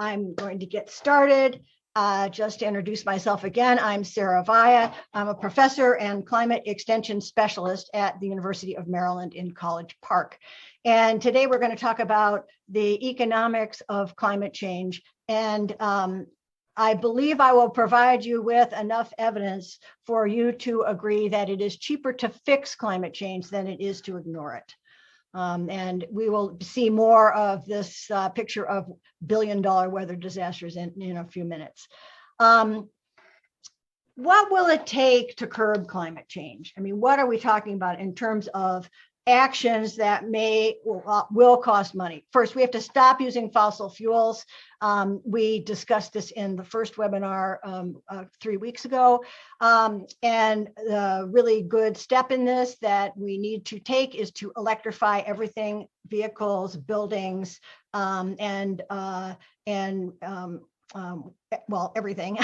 I'm going to get started. Just to introduce myself again, I'm Sarah Vaya. I'm a professor and climate extension specialist at the University of Maryland in College Park. And today we're going to talk about the economics of climate change. And I believe I will provide you with enough evidence for you to agree that it is cheaper to fix climate change than it is to ignore it. And we will see more of this picture of billion-dollar weather disasters in a few minutes. What will it take to curb climate change? I mean, what are we talking about in terms of actions that will cost money? First, we have to stop using fossil fuels. We discussed this in the first webinar 3 weeks ago. And the really good step in this that we need to take is to electrify everything, vehicles, buildings, well, everything,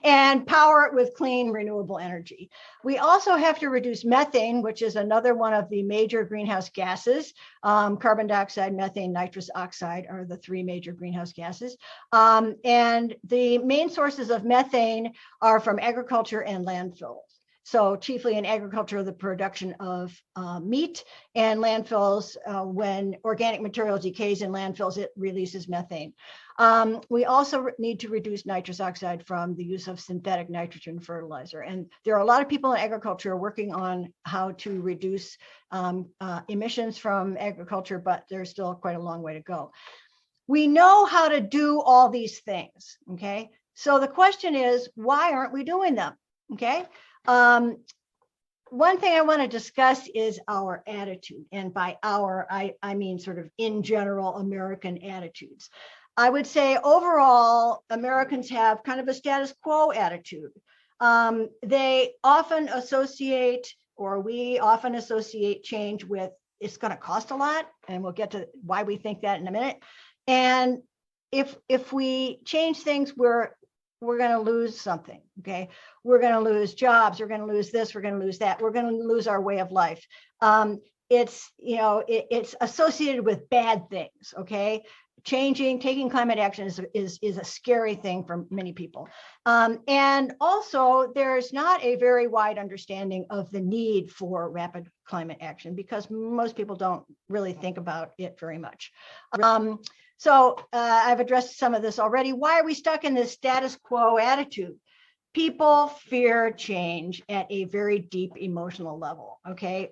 and power it with clean, renewable energy. We also have to reduce methane, which is another one of the major greenhouse gases. Carbon dioxide, methane, nitrous oxide are the three major greenhouse gases. And the main sources of methane are from agriculture and landfills. So chiefly in agriculture, the production of meat, and landfills, when organic material decays in landfills, it releases methane. We also need to reduce nitrous oxide from the use of synthetic nitrogen fertilizer. And there are a lot of people in agriculture working on how to reduce emissions from agriculture, but there's still quite a long way to go. We know how to do all these things, okay? So the question is, why aren't we doing them, okay? One thing I want to discuss is our attitude. And by our, I mean sort of in general American attitudes. I would say overall, Americans have kind of a status quo attitude. They often associate, or we often associate change with it's going to cost a lot. And we'll get to why we think that in a minute. And if we change things, we're going to lose something, okay? We're going to lose jobs, we're going to lose this, we're going to lose that, we're going to lose our way of life. It's associated with bad things, okay? Taking climate action is a scary thing for many people. And also, there's not a very wide understanding of the need for rapid climate action because most people don't really think about it very much. So I've addressed some of this already. Why are we stuck in this status quo attitude? People fear change at a very deep emotional level, okay?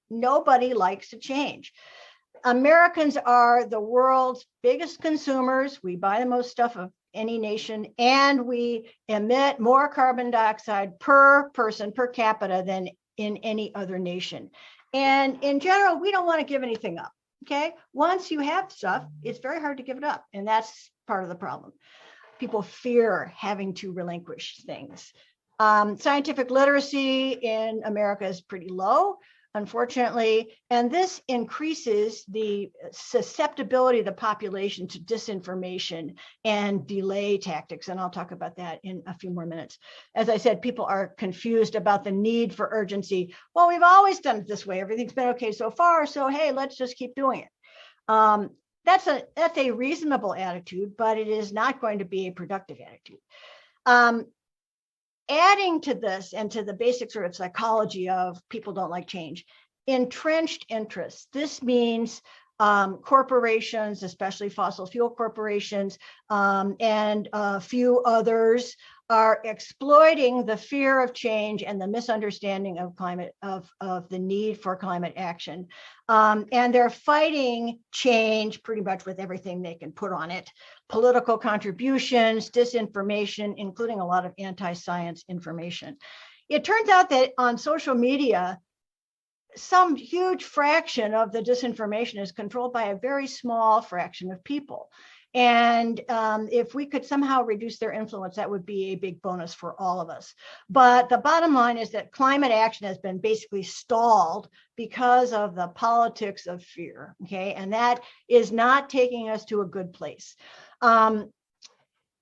Nobody likes to change. Americans are the world's biggest consumers. We buy the most stuff of any nation, and we emit more carbon dioxide per person, per capita, than in any other nation. And in general, we don't want to give anything up. Okay, once you have stuff, it's very hard to give it up. And that's part of the problem. People fear having to relinquish things. Scientific literacy in America is pretty low, unfortunately. And this increases the susceptibility of the population to disinformation and delay tactics. And I'll talk about that in a few more minutes. As I said, people are confused about the need for urgency. Well, we've always done it this way. Everything's been okay so far. So, hey, let's just keep doing it. That's a reasonable attitude, but it is not going to be a productive attitude. Adding to this and to the basic sort of psychology of people don't like change, entrenched interests. This means corporations, especially fossil fuel corporations, and a few others are exploiting the fear of change and the misunderstanding of of the need for climate action. And they're fighting change pretty much with everything they can put on it. Political contributions, disinformation, including a lot of anti-science information. It turns out that on social media, some huge fraction of the disinformation is controlled by a very small fraction of people. And if we could somehow reduce their influence, that would be a big bonus for all of us. But the bottom line is that climate action has been basically stalled because of the politics of fear, okay? And that is not taking us to a good place.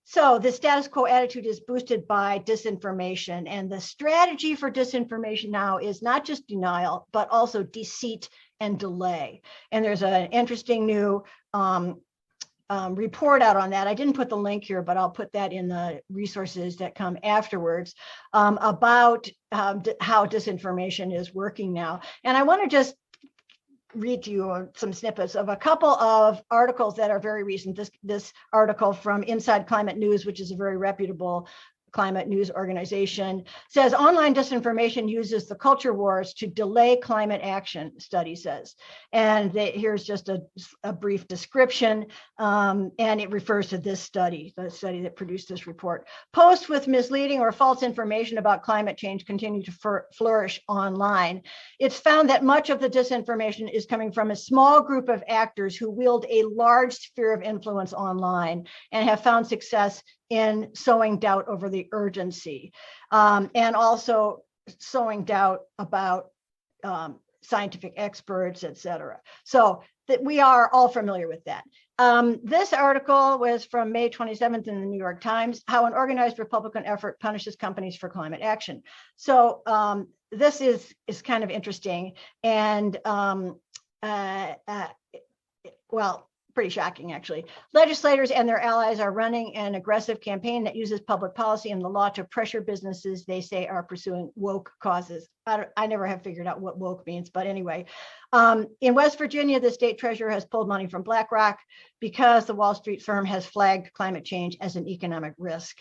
So the status quo attitude is boosted by disinformation. And the strategy for disinformation now is not just denial, but also deceit and delay. And there's an interesting new report out on that. I didn't put the link here, but I'll put that in the resources that come afterwards, about how disinformation is working now. And I want to just read to you some snippets of a couple of articles that are very recent. This article from Inside Climate News, which is a very reputable climate news organization, says online disinformation uses the culture wars to delay climate action, study says. And here's just a brief description, and it refers to this study, the study that produced this report. Posts with misleading or false information about climate change continue to flourish online. It's found that much of the disinformation is coming from a small group of actors who wield a large sphere of influence online and have found success in sowing doubt over the urgency, and also sowing doubt about scientific experts, et cetera. So that we are all familiar with that. This article was from May 27th in the New York Times, How an Organized Republican Effort Punishes Companies for Climate Action. So this is kind of interesting, and well, pretty shocking, actually. Legislators and their allies are running an aggressive campaign that uses public policy and the law to pressure businesses they say are pursuing woke causes. I never have figured out what woke means, but anyway. In West Virginia, the state treasurer has pulled money from BlackRock because the Wall Street firm has flagged climate change as an economic risk.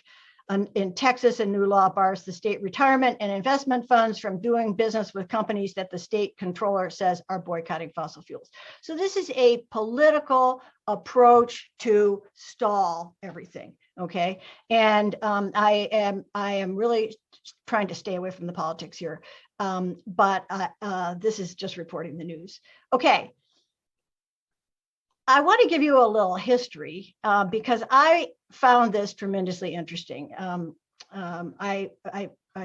In Texas, a new law bars the state retirement and investment funds from doing business with companies that the state controller says are boycotting fossil fuels. So this is a political approach to stall everything, okay? And I am really trying to stay away from the politics here, but this is just reporting the news. Okay. I want to give you a little history because I found this tremendously interesting. I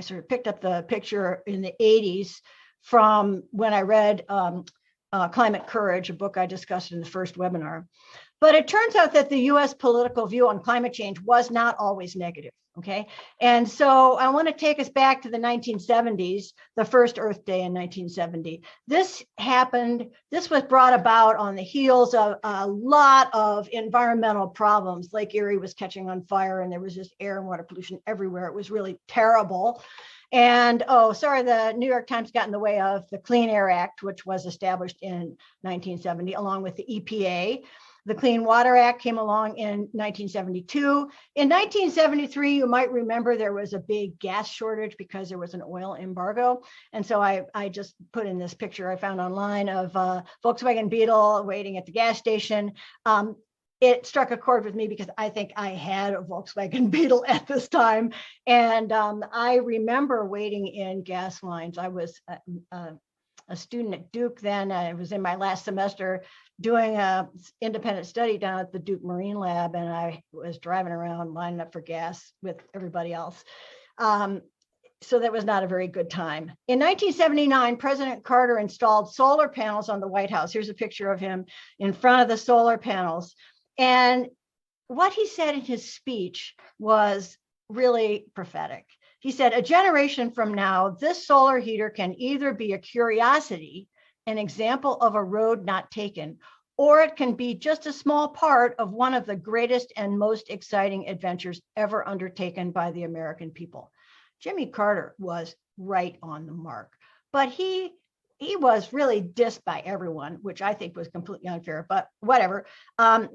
sort of picked up the picture in the 80s from when I read Climate Courage, a book I discussed in the first webinar. But it turns out that the US political view on climate change was not always negative, okay? And so I want to take us back to the 1970s, the first Earth Day in 1970. This was brought about on the heels of a lot of environmental problems. Lake Erie was catching on fire and there was just air and water pollution everywhere. It was really terrible. And, oh, sorry, the New York Times got in the way of the Clean Air Act, which was established in 1970, along with the EPA. The Clean Water Act came along in 1972. In 1973, you might remember there was a big gas shortage because there was an oil embargo. And so I just put in this picture I found online of a Volkswagen Beetle waiting at the gas station. It struck a chord with me because I think I had a Volkswagen Beetle at this time. And I remember waiting in gas lines. I was a student at Duke then. I was in my last semester doing a independent study down at the Duke Marine Lab, and I was driving around lining up for gas with everybody else. So that was not a very good time. In 1979, President Carter installed solar panels on the White House. Here's a picture of him in front of the solar panels. And what he said in his speech was really prophetic. He said, a generation from now, this solar heater can either be a curiosity, an example of a road not taken, or it can be just a small part of one of the greatest and most exciting adventures ever undertaken by the American people. Jimmy Carter was right on the mark, but he was really dissed by everyone, which I think was completely unfair, but whatever.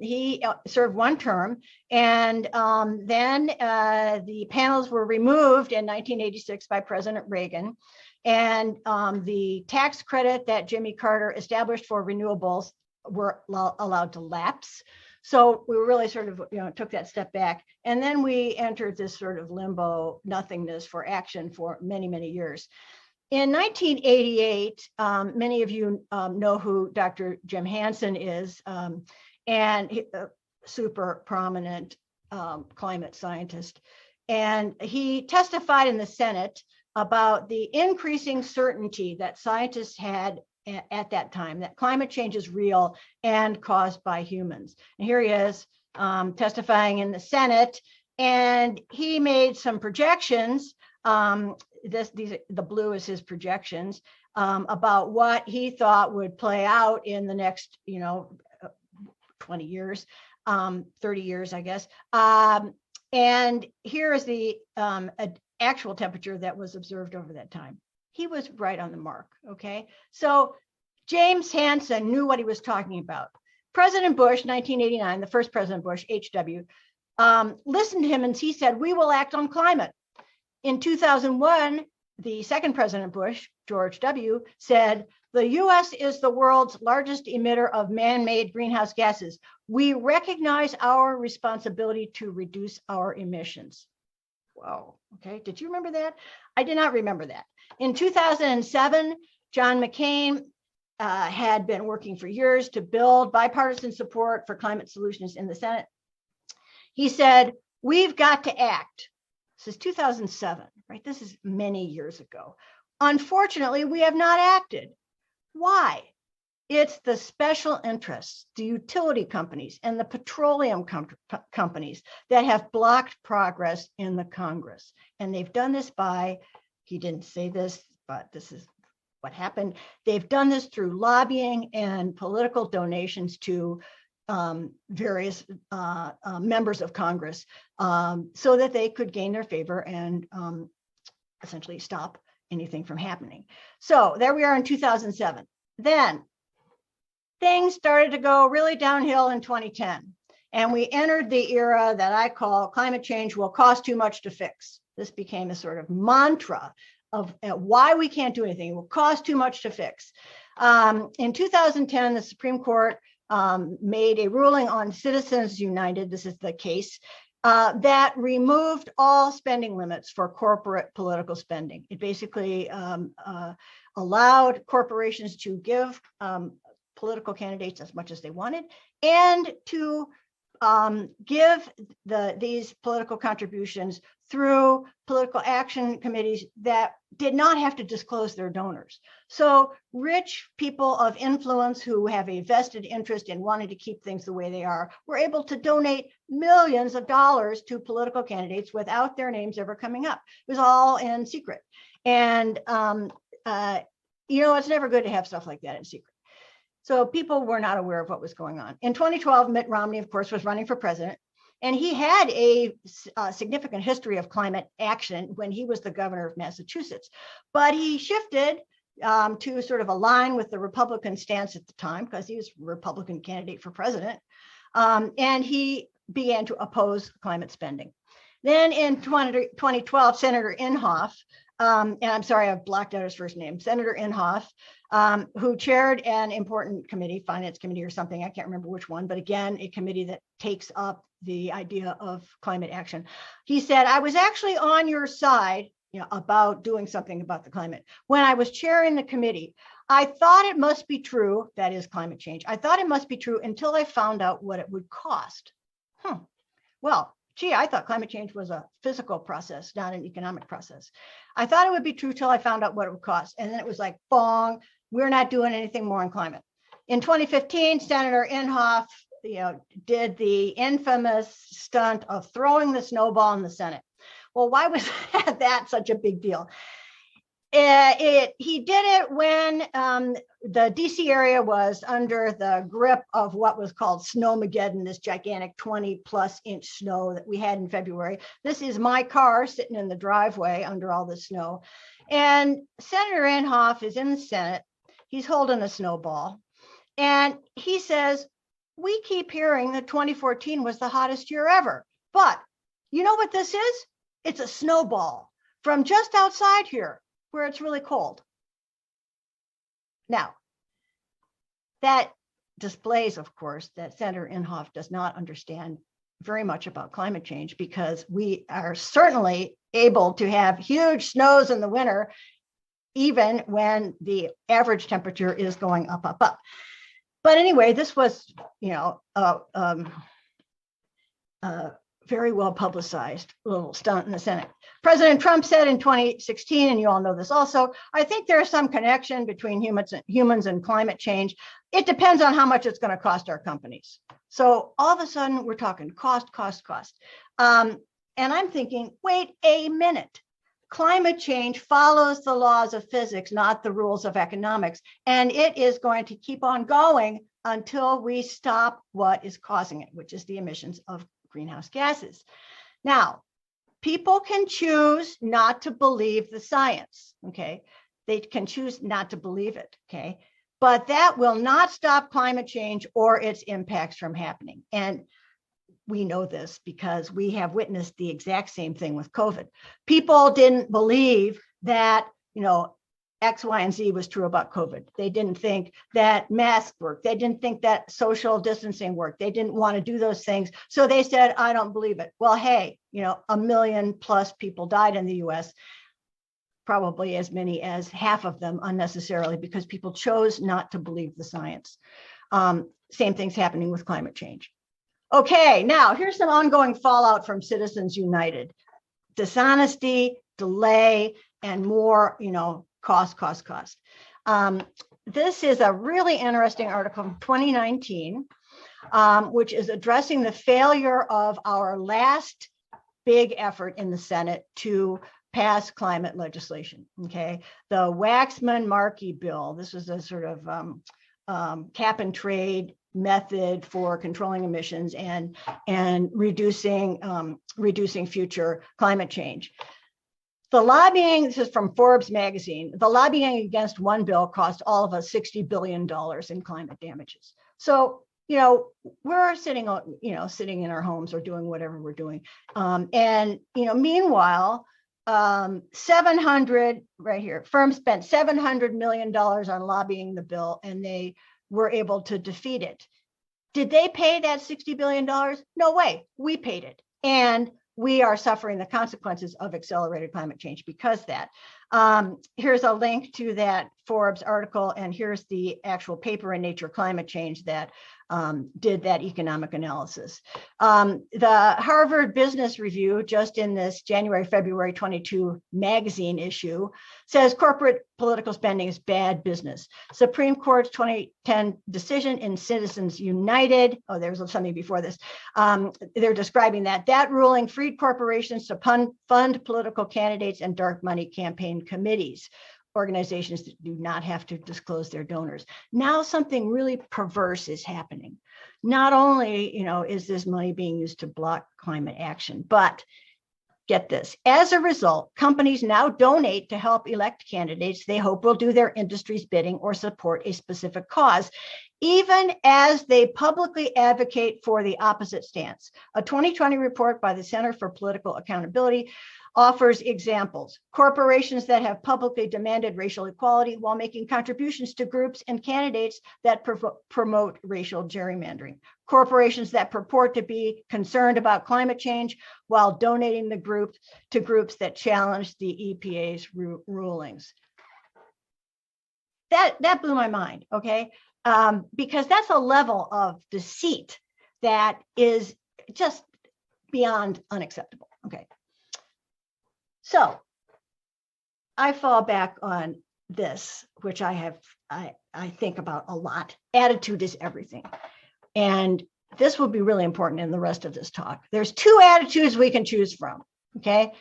He served one term, and then the panels were removed in 1986 by President Reagan, and the tax credit that Jimmy Carter established for renewables were allowed to lapse. So we really sort of, took that step back, and then we entered this sort of limbo nothingness for action for many, many years. In 1988, many of you know who Dr. Jim Hansen is, and a super prominent climate scientist. And he testified in the Senate about the increasing certainty that scientists had at that time, that climate change is real and caused by humans. And here he is testifying in the Senate, and he made some projections. The blue is his projections about what he thought would play out in the next 20 years. 30 years, I guess. And here is the actual temperature that was observed over that time. He was right on the mark, okay? So James Hansen knew what he was talking about. President Bush, 1989, the first President Bush, HW, listened to him and he said, we will act on climate. In 2001, the second President Bush, George W., said, the US is the world's largest emitter of man-made greenhouse gases. We recognize our responsibility to reduce our emissions. Whoa, okay, did you remember that? I did not remember that. In 2007, John McCain had been working for years to build bipartisan support for climate solutions in the Senate. He said, we've got to act. This is 2007, right? This is many years ago. Unfortunately, we have not acted. Why? It's the special interests, the utility companies and the petroleum companies that have blocked progress in the Congress. And they've done this by, he didn't say this, but this is what happened. They've done this through lobbying and political donations to various members of Congress so that they could gain their favor and essentially stop anything from happening. So there we are in 2007. Then things started to go really downhill in 2010. And we entered the era that I call climate change will cost too much to fix. This became a sort of mantra of why we can't do anything. It will cost too much to fix. In 2010, the Supreme Court made a ruling on Citizens United, this is the case, that removed all spending limits for corporate political spending. It basically allowed corporations to give political candidates as much as they wanted and to give these political contributions through political action committees that did not have to disclose their donors. So rich people of influence who have a vested interest in wanting to keep things the way they are were able to donate millions of dollars to political candidates without their names ever coming up. It was all in secret. And, it's never good to have stuff like that in secret. So people were not aware of what was going on. In 2012, Mitt Romney, of course, was running for president. And he had a significant history of climate action when he was the governor of Massachusetts. But he shifted to sort of align with the Republican stance at the time, because he was a Republican candidate for president. And he began to oppose climate spending. Then in 2012, Senator Inhofe, and I'm sorry, I've blocked out his first name, Senator Inhofe, who chaired an important committee, finance committee or something, I can't remember which one, but again, a committee that takes up the idea of climate action. He said, I was actually on your side about doing something about the climate. When I was chairing the committee, I thought it must be true, that is climate change. I thought it must be true until I found out what it would cost. Well, gee, I thought climate change was a physical process, not an economic process. I thought it would be true till I found out what it would cost. And then it was like, bong, we're not doing anything more on climate. In 2015, Senator Inhofe, did the infamous stunt of throwing the snowball in the Senate. Well, why was that such a big deal? He did it when the DC area was under the grip of what was called Snowmageddon, this gigantic 20+ inch snow that we had in February. This is my car sitting in the driveway under all the snow. And Senator Inhofe is in the Senate. He's holding a snowball. And he says, we keep hearing that 2014 was the hottest year ever. But you know what this is? It's a snowball from just outside here, where it's really cold. Now, that displays, of course, that Senator Inhofe does not understand very much about climate change, because we are certainly able to have huge snows in the winter, even when the average temperature is going up, up, up. But anyway, this was, very well publicized little stunt in the Senate. President Trump said in 2016, and you all know this also, I think there's some connection between humans and climate change. It depends on how much it's going to cost our companies. So all of a sudden we're talking cost. And I'm thinking, wait a minute. Climate change follows the laws of physics, not the rules of economics. And it is going to keep on going until we stop what is causing it, which is the emissions of greenhouse gases. Now, people can choose not to believe the science, okay? They can choose not to believe it, okay? But that will not stop climate change or its impacts from happening. And we know this because we have witnessed the exact same thing with COVID. People didn't believe that, X, Y, and Z was true about COVID. They didn't think that masks worked. They didn't think that social distancing worked. They didn't want to do those things. So they said, I don't believe it. Well, hey, 1 million plus people died in the US, probably as many as half of them unnecessarily because people chose not to believe the science. Same thing's happening with climate change. Okay, now here's some ongoing fallout from Citizens United. Dishonesty, delay, and more, cost. This is a really interesting article from 2019, which is addressing the failure of our last big effort in the Senate to pass climate legislation, okay? The Waxman-Markey bill. This was a sort of cap and trade method for controlling emissions and reducing future climate change. The lobbying, this is from Forbes magazine, the lobbying against one bill cost all of us $60 billion in climate damages. So, we're sitting in our homes or doing whatever we're doing. Meanwhile, 700, right here, firms spent $700 million on lobbying the bill and they were able to defeat it. Did they pay that $60 billion? No way, we paid it. And we are suffering the consequences of accelerated climate change because that. Here's a link to that Forbes article, and here's the actual paper in Nature Climate Change that did that economic analysis. The Harvard Business Review, just in this January-February 22 magazine issue, says corporate political spending is bad business. Supreme Court's 2010 decision in Citizens United, there was something before this, they're describing that ruling freed corporations to fund political candidates and dark money campaign committees, organizations that do not have to disclose their donors. Now something really perverse is happening. Not only, is this money being used to block climate action, but get this, as a result, companies now donate to help elect candidates they hope will do their industry's bidding or support a specific cause, even as they publicly advocate for the opposite stance. A 2020 report by the Center for Political Accountability offers examples. Corporations that have publicly demanded racial equality while making contributions to groups and candidates that promote racial gerrymandering. Corporations that purport to be concerned about climate change while donating the group to groups that challenge the EPA's rulings. That blew my mind, okay? Because that's a level of deceit that is just beyond unacceptable, okay? So I fall back on this, which I think about a lot. Attitude is everything. And this will be really important in the rest of this talk. There's two attitudes we can choose from, okay?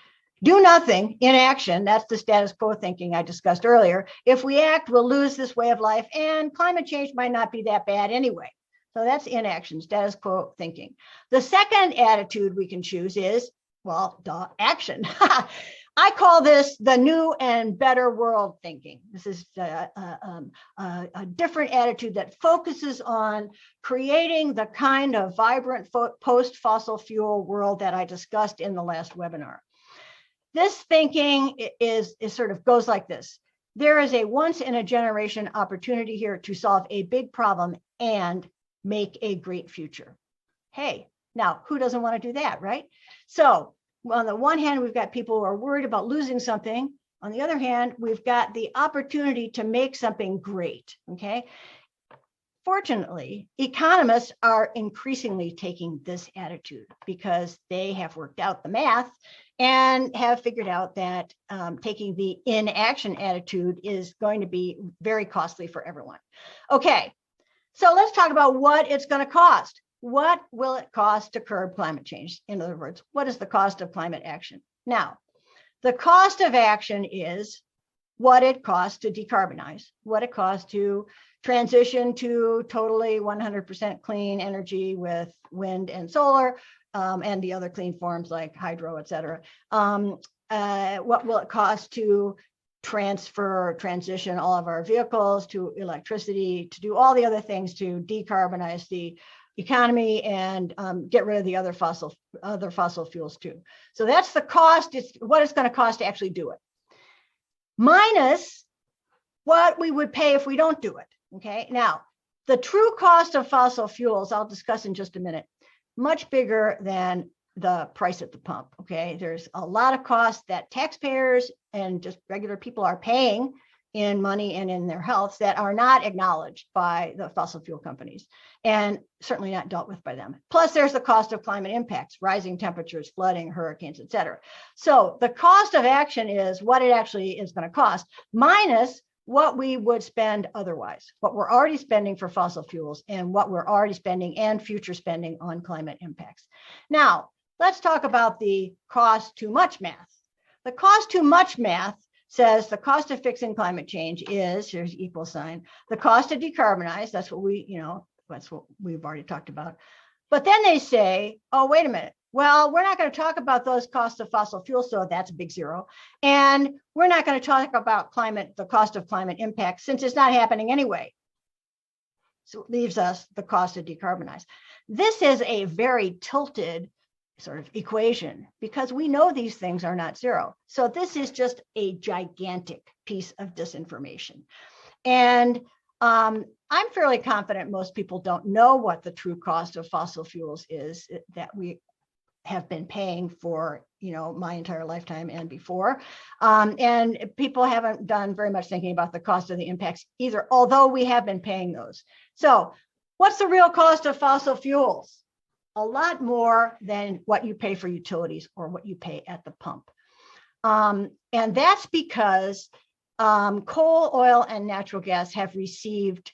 Do nothing, inaction, that's the status quo thinking I discussed earlier. If we act, we'll lose this way of life and climate change might not be that bad anyway. So that's inaction, status quo thinking. The second attitude we can choose is, action. I call this the new and better world thinking. This is a different attitude that focuses on creating the kind of vibrant post-fossil fuel world that I discussed in the last webinar. This thinking is sort of goes like this. There is a once in a generation opportunity here to solve a big problem and make a great future. Hey, now who doesn't want to do that, right? So on the one hand, we've got people who are worried about losing something. On the other hand, we've got the opportunity to make something great, okay? Fortunately, economists are increasingly taking this attitude because they have worked out the math and have figured out that taking the inaction attitude is going to be very costly for everyone. Okay, so let's talk about what it's going to cost. What will it cost to curb climate change? In other words, what is the cost of climate action? Now, the cost of action is what it costs to decarbonize, what it costs to transition to totally 100% clean energy with wind and solar, and the other clean forms like hydro, et cetera. What will it cost to transition all of our vehicles to electricity, to do all the other things to decarbonize the economy and get rid of the other fossil fuels too. So that's the cost. It's what it's going to cost to actually do it, minus what we would pay if we don't do it. Okay. Now, the true cost of fossil fuels, I'll discuss in just a minute, much bigger than the price at the pump. Okay. There's a lot of costs that taxpayers and just regular people are paying in money and in their health that are not acknowledged by the fossil fuel companies and certainly not dealt with by them. Plus, there's the cost of climate impacts, rising temperatures, flooding, hurricanes, et cetera. So the cost of action is what it actually is going to cost, minus what we would spend otherwise, what we're already spending for fossil fuels and what we're already spending and future spending on climate impacts. Now, let's talk about the cost too much math. The cost too much math says the cost of fixing climate change is, here's equal sign, the cost to decarbonize. That's what that's what we've already talked about. But then they say, oh, wait a minute. Well, we're not going to talk about those costs of fossil fuels, so that's a big zero. And we're not going to talk about the cost of climate impact, since it's not happening anyway. So it leaves us the cost to decarbonize. This is a very tilted sort of equation because we know these things are not zero. So this is just a gigantic piece of disinformation. And I'm fairly confident most people don't know what the true cost of fossil fuels is that we have been paying for, my entire lifetime and before. And people haven't done very much thinking about the cost of the impacts either, although we have been paying those. So what's the real cost of fossil fuels? A lot more than what you pay for utilities or what you pay at the pump. And that's because coal, oil, and natural gas have received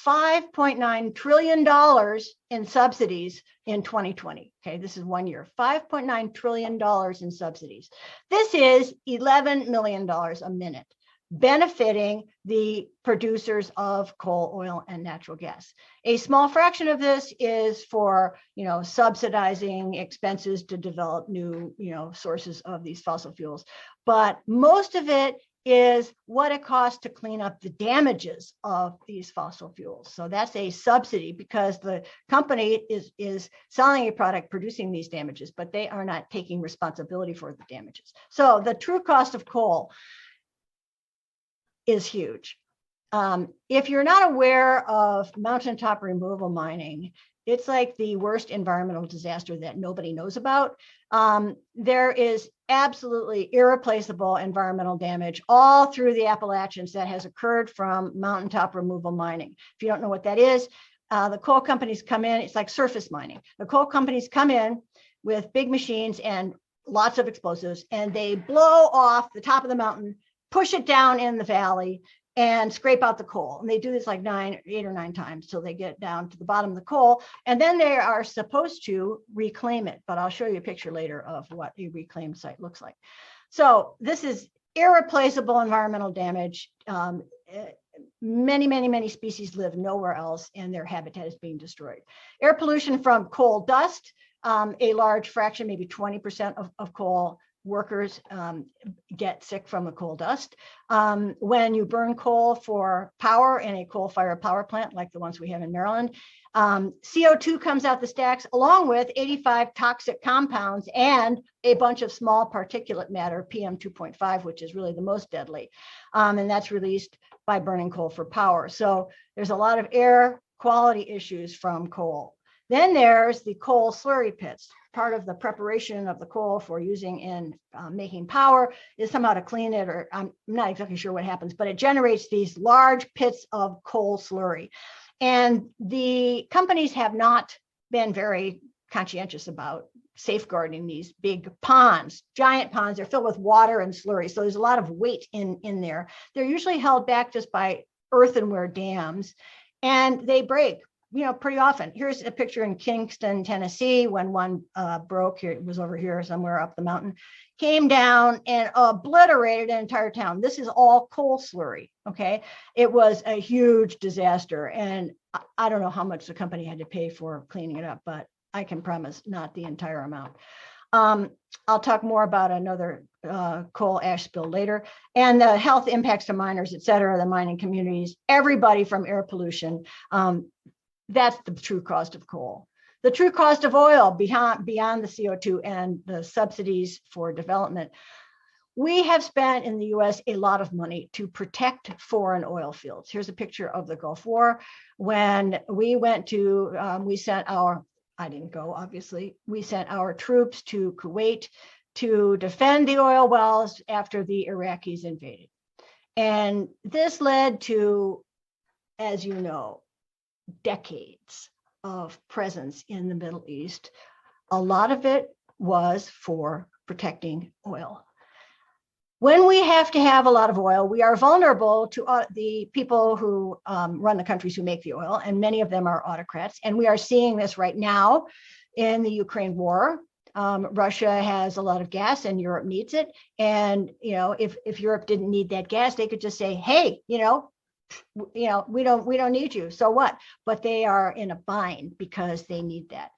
$5.9 trillion in subsidies in 2020. Okay, this is 1 year, $5.9 trillion in subsidies. This is $11 million a minute, benefiting the producers of coal, oil, and natural gas. A small fraction of this is for, subsidizing expenses to develop new, sources of these fossil fuels. But most of it is what it costs to clean up the damages of these fossil fuels. So that's a subsidy because the company is selling a product producing these damages, but they are not taking responsibility for the damages. So the true cost of coal is huge. If you're not aware of mountaintop removal mining, it's like the worst environmental disaster that nobody knows about. There is absolutely irreplaceable environmental damage all through the Appalachians that has occurred from mountaintop removal mining. If you don't know what that is, the coal companies come in, it's like surface mining. The coal companies come in with big machines and lots of explosives, and they blow off the top of the mountain, push it down in the valley, and scrape out the coal. And they do this like 8 or 9 times till they get down to the bottom of the coal. And then they are supposed to reclaim it. But I'll show you a picture later of what a reclaimed site looks like. So this is irreplaceable environmental damage. Many species live nowhere else and their habitat is being destroyed. Air pollution from coal dust, a large fraction, maybe 20% of coal workers get sick from the coal dust. When you burn coal for power in a coal-fired power plant, like the ones we have in Maryland, CO2 comes out the stacks along with 85 toxic compounds and a bunch of small particulate matter, PM 2.5, which is really the most deadly. And that's released by burning coal for power. So there's a lot of air quality issues from coal. Then there's the coal slurry pits. Part of the preparation of the coal for using in making power is somehow to clean it, or I'm not exactly sure what happens, but it generates these large pits of coal slurry. And the companies have not been very conscientious about safeguarding these big ponds, giant ponds. They're filled with water and slurry. So there's a lot of weight in there. They're usually held back just by earthenware dams, and they break pretty often. Here's a picture in Kingston, Tennessee, when one broke. Here, it was over here somewhere up the mountain, came down and obliterated an entire town. This is all coal slurry. Okay, it was a huge disaster, and I don't know how much the company had to pay for cleaning it up, but I can promise not the entire amount. I'll talk more about another coal ash spill later, and the health impacts to miners, et cetera, the mining communities, everybody from air pollution. That's the true cost of coal. The true cost of oil beyond the CO2 and the subsidies for development. We have spent in the US a lot of money to protect foreign oil fields. Here's a picture of the Gulf War. When we went to, I didn't go, obviously. We sent our troops to Kuwait to defend the oil wells after the Iraqis invaded. And this led to, as you know, decades of presence in the Middle East. A lot of it was for protecting oil. When we have to have a lot of oil, we are vulnerable to the people who run the countries who make the oil, and many of them are autocrats. And we are seeing this right now in the Ukraine war. Russia has a lot of gas, and Europe needs it. And if Europe didn't need that gas, they could just say, "Hey, we don't need you. So what?" But they are in a bind because they need that.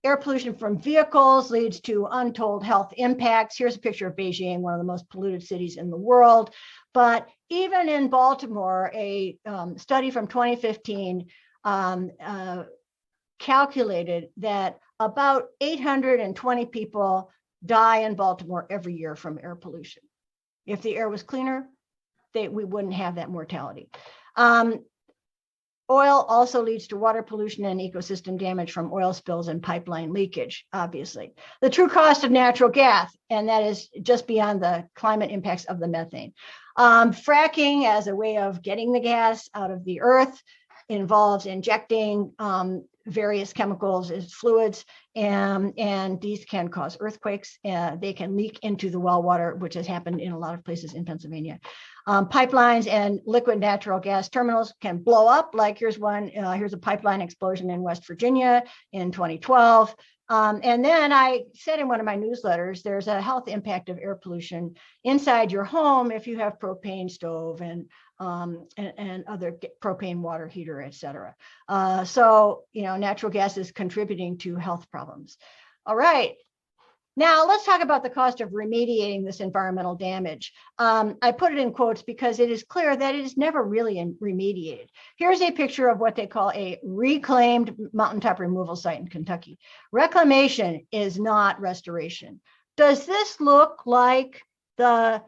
Air pollution from vehicles leads to untold health impacts. Here's a picture of Beijing, one of the most polluted cities in the world. But even in Baltimore, a study from 2015 calculated that about 820 people die in Baltimore every year from air pollution. If the air was cleaner, we wouldn't have that mortality. Oil also leads to water pollution and ecosystem damage from oil spills and pipeline leakage, obviously. The true cost of natural gas, and that is just beyond the climate impacts of the methane. Fracking as a way of getting the gas out of the earth involves injecting various chemicals as fluids, and these can cause earthquakes. They can leak into the well water, which has happened in a lot of places in Pennsylvania. Pipelines and liquid natural gas terminals can blow up. Like here's one, here's a pipeline explosion in West Virginia in 2012. And then I said in one of my newsletters, there's a health impact of air pollution inside your home if you have propane stove and other propane water heater, et cetera. So, natural gas is contributing to health problems. All right. Now let's talk about the cost of remediating this environmental damage. I put it in quotes because it is clear that it is never really remediated. Here's a picture of what they call a reclaimed mountaintop removal site in Kentucky. Reclamation is not restoration. Does this look like the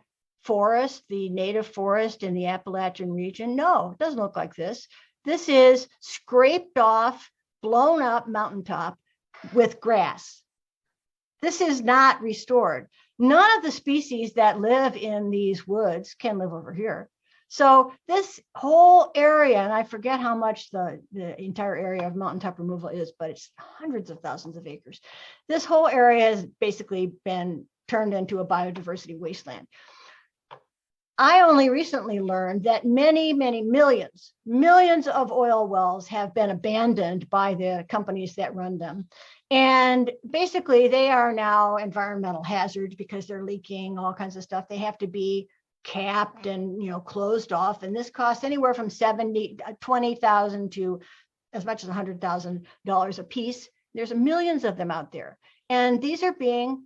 forest, the native forest in the Appalachian region? No, it doesn't look like this. This is scraped off, blown up mountaintop with grass. This is not restored. None of the species that live in these woods can live over here. So this whole area, and I forget how much the entire area of mountaintop removal is, but it's hundreds of thousands of acres. This whole area has basically been turned into a biodiversity wasteland. I only recently learned that many, many millions of oil wells have been abandoned by the companies that run them. And basically they are now environmental hazards because they're leaking all kinds of stuff. They have to be capped and closed off. And this costs anywhere from $20,000 to as much as $100,000 a piece. There's millions of them out there. And these are being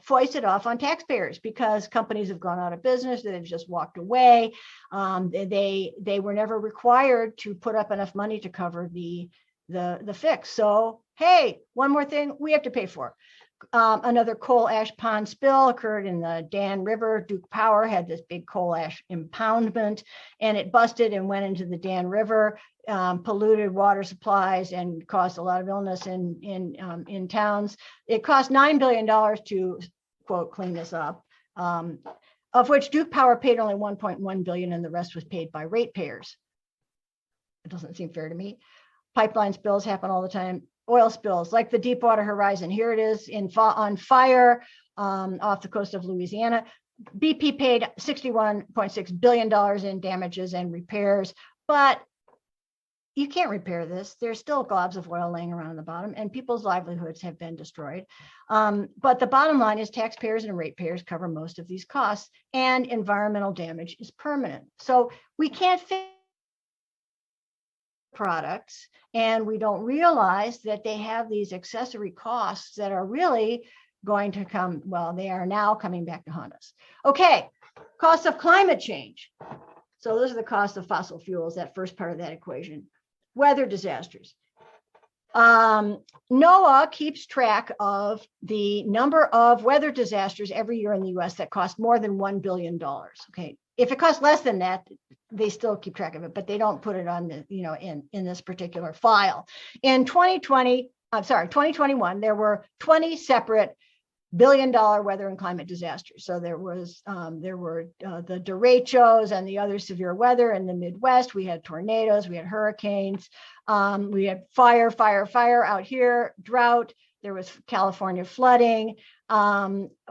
foisted off on taxpayers because companies have gone out of business, they've just walked away. They were never required to put up enough money to cover the fix. So, hey, one more thing we have to pay for. Another coal ash pond spill occurred in the Dan River. Duke Power had this big coal ash impoundment, and it busted and went into the Dan River, polluted water supplies, and caused a lot of illness in towns. It cost $9 billion to, quote, clean this up, of which Duke Power paid only $1.1 billion, and the rest was paid by ratepayers. It doesn't seem fair to me. Pipeline spills happen all the time. Oil spills like the Deepwater Horizon. Here it is on fire off the coast of Louisiana. BP paid $61.6 billion in damages and repairs, but you can't repair this. There's still globs of oil laying around on the bottom, and people's livelihoods have been destroyed. But the bottom line is taxpayers and ratepayers cover most of these costs, and environmental damage is permanent. So we can't fix products, and we don't realize that they have these accessory costs that are really going to come, well, they are now coming back to haunt us. Okay, costs of climate change. So those are the costs of fossil fuels, that first part of that equation. Weather disasters. NOAA keeps track of the number of weather disasters every year in the US that cost more than $1 billion. Okay, if it costs less than that, they still keep track of it, but they don't put it on the, in this particular file. In 2021, there were 20 separate billion-dollar weather and climate disasters. So there were the derechos and the other severe weather in the Midwest. We had tornadoes, we had hurricanes, we had fire out here, drought. There was California flooding,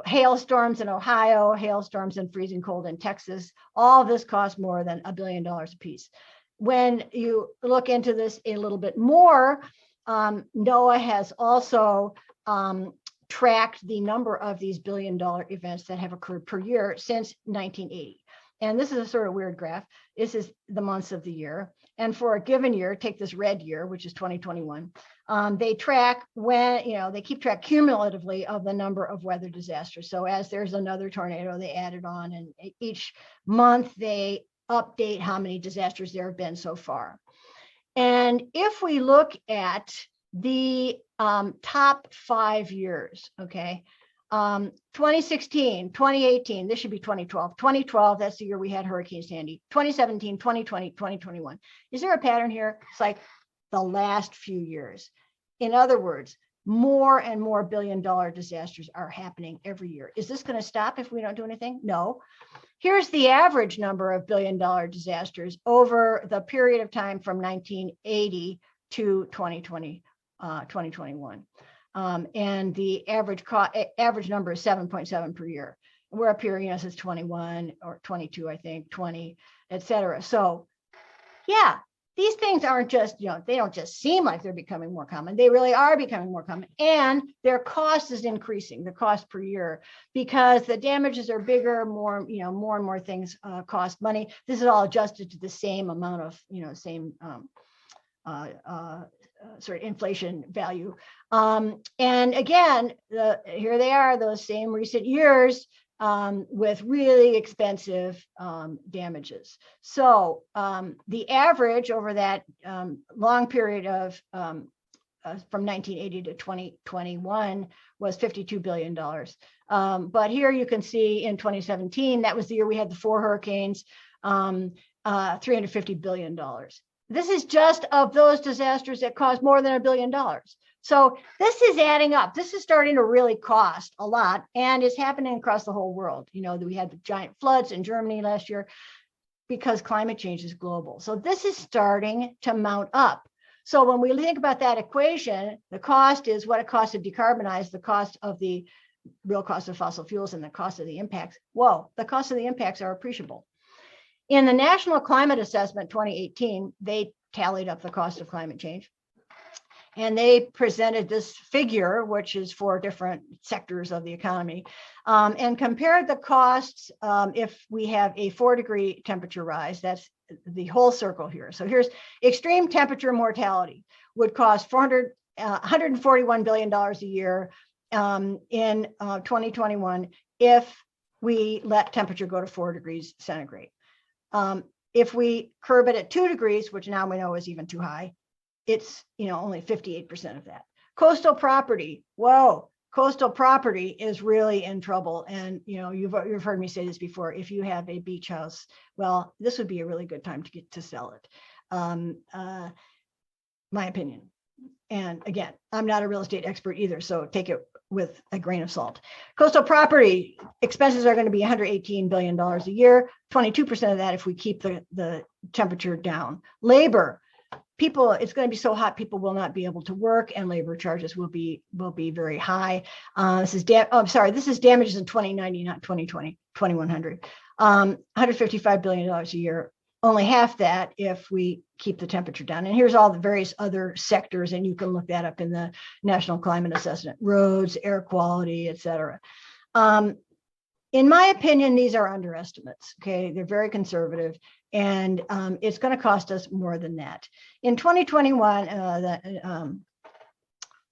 hailstorms in Ohio, hailstorms and freezing cold in Texas. All of this cost more than $1 billion a piece. When you look into this a little bit more, NOAA has also tracked the number of these billion-dollar events that have occurred per year since 1980. And this is a sort of weird graph. This is the months of the year. And for a given year, take this red year, which is 2021, they track when, they keep track cumulatively of the number of weather disasters. So as there's another tornado, they add it on, and each month they update how many disasters there have been so far. And if we look at the top 5 years, okay, 2016, 2018, this should be 2012. 2012, that's the year we had Hurricane Sandy. 2017, 2020, 2021. Is there a pattern here? It's like the last few years. In other words, more and more billion-dollar disasters are happening every year. Is this going to stop if we don't do anything? No. Here's the average number of billion-dollar disasters over the period of time from 1980 to 2020. 2021. And the average number is 7.7 per year. We're up here, since 21 or 22, I think, 20, et cetera. So yeah, these things aren't just, they don't just seem like they're becoming more common. They really are becoming more common, and their cost is increasing, the cost per year, because the damages are bigger, more and more things cost money. This is all adjusted to the same amount of, same sort of inflation value. And again, here they are, those same recent years with really expensive damages. So the average over that long period of from 1980 to 2021 was $52 billion. But here you can see in 2017, that was the year we had the 4 hurricanes, $350 billion. This is just of those disasters that caused more than $1 billion. So this is adding up. This is starting to really cost a lot, and it's happening across the whole world. We had the giant floods in Germany last year because climate change is global. So this is starting to mount up. So when we think about that equation, the cost is what it costs to decarbonize, the cost of the real cost of fossil fuels, and the cost of the impacts. Whoa, the cost of the impacts are appreciable. In the National Climate Assessment 2018, they tallied up the cost of climate change. And they presented this figure, which is for different sectors of the economy, and compared the costs if we have a 4-degree temperature rise. That's the whole circle here. So here's extreme temperature mortality would cost $141 billion a year in 2021 if we let temperature go to 4 degrees centigrade. If we curb it at 2 degrees, which now we know is even too high, it's only 58% of that. Coastal property, whoa, coastal property is really in trouble. And you've heard me say this before. If you have a beach house, well, this would be a really good time to get to sell it. My opinion. And again, I'm not a real estate expert either, so take it with a grain of salt. Coastal property expenses are going to be $118 billion a year, 22% of that if we keep the temperature down. Labor, people, it's going to be so hot, people will not be able to work, and labor charges will be very high. This is damages in 2090, not 2020, 2100. $155 billion a year only half that if we keep the temperature down. And here's all the various other sectors, and you can look that up in the National Climate Assessment: roads, air quality, et cetera. In my opinion, these are underestimates. Okay, they're very conservative, and it's going to cost us more than that. In 2021, the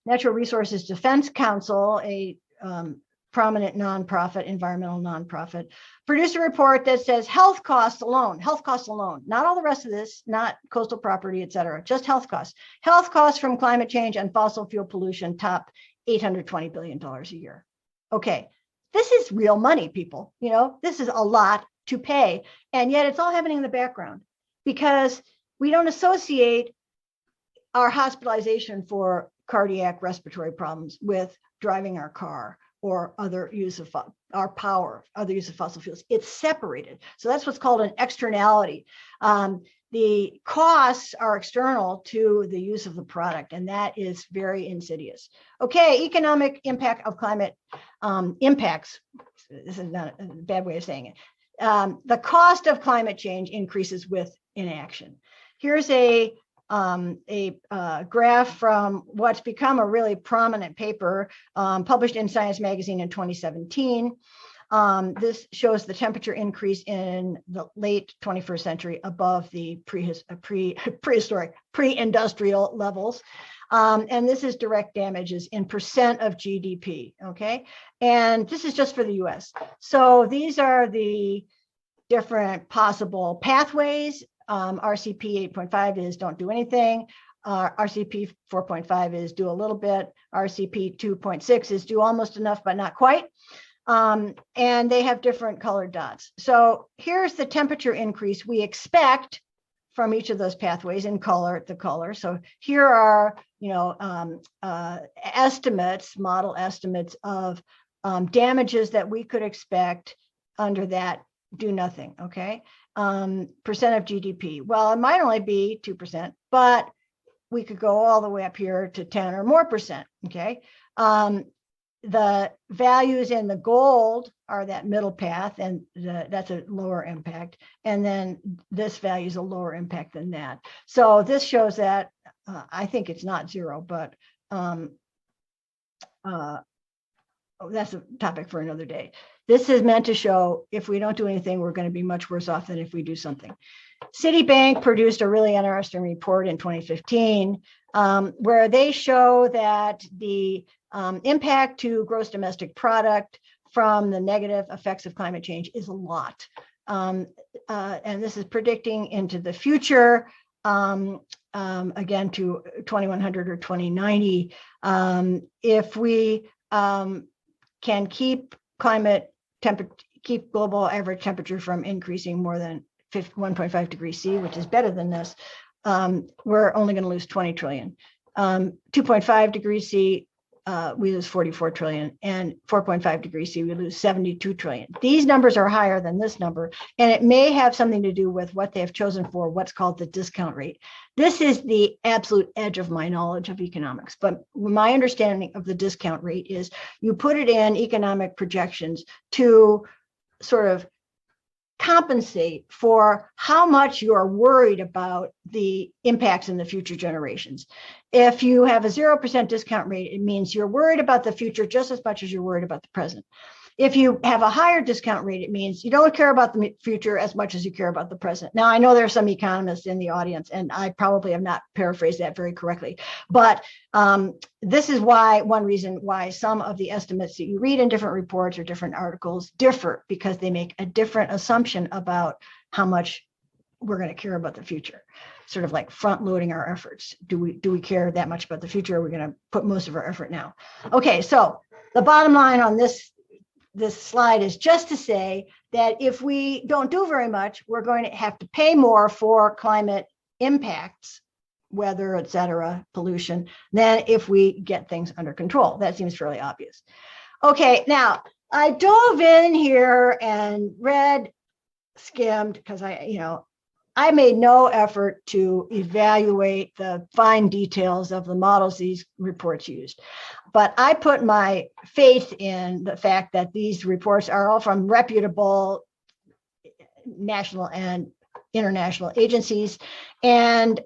Natural Resources Defense Council, a prominent nonprofit, environmental nonprofit, produced a report that says health costs alone, not all the rest of this, not coastal property, et cetera, just health costs. Health costs from climate change and fossil fuel pollution top $820 billion a year. Okay, this is real money, people. You know, this is a lot to pay. And yet it's all happening in the background because we don't associate our hospitalization for cardiac respiratory problems with driving our car or other use of our power, other use of fossil fuels. It's separated. So that's what's called an externality. The costs are external to the use of the product, and that is very insidious. Okay, economic impact of climate impacts. This is not a bad way of saying it. The cost of climate change increases with inaction. Here's a graph from what's become a really prominent paper published in Science Magazine in 2017. This shows the temperature increase in the late 21st century above the prehistoric, pre-industrial levels. And this is direct damages in percent of GDP, okay? And this is just for the US. So these are the different possible pathways. RCP 8.5 is don't do anything. RCP 4.5 is do a little bit. RCP 2.6 is do almost enough, but not quite. And they have different colored dots. So here's the temperature increase we expect from each of those pathways in color, the color. So here are, estimates, model estimates of damages that we could expect under that do nothing, okay? Percent of GDP. Well, it might only be 2%, but we could go all the way up here to 10 or more percent, okay? The values in the gold are that middle path, and that's a lower impact. And then this value is a lower impact than that. So this shows that I think it's not zero, but that's a topic for another day. This is meant to show if we don't do anything, we're going to be much worse off than if we do something. Citibank produced a really interesting report in 2015 where they show that the impact to gross domestic product from the negative effects of climate change is a lot. And this is predicting into the future, again, to 2100 or 2090. If we can keep keep global average temperature from increasing more than 1.5 degrees C, which is better than this, we're only going to lose 20 trillion. 2.5 degrees C, we lose 44 trillion, and 4.5 degrees C, we lose 72 trillion. These numbers are higher than this number, and it may have something to do with what they have chosen for what's called the discount rate. This is the absolute edge of my knowledge of economics, but my understanding of the discount rate is you put it in economic projections to sort of compensate for how much you're worried about the impacts in the future generations. If you have a 0% discount rate, it means you're worried about the future just as much as you're worried about the present. If you have a higher discount rate, it means you don't care about the future as much as you care about the present. Now, I know there are some economists in the audience, and I probably have not paraphrased that very correctly, but this is one reason why some of the estimates that you read in different reports or different articles differ, because they make a different assumption about how much we're going to care about the future, sort of like front loading our efforts. Do we care that much about the future? Or are we going to put most of our effort now? Okay, so the bottom line on this slide is just to say that if we don't do very much, we're going to have to pay more for climate impacts, weather, et cetera, pollution, than if we get things under control. That seems fairly obvious. Okay, now I dove in here and skimmed, because I made no effort to evaluate the fine details of the models these reports used. But I put my faith in the fact that these reports are all from reputable national and international agencies. And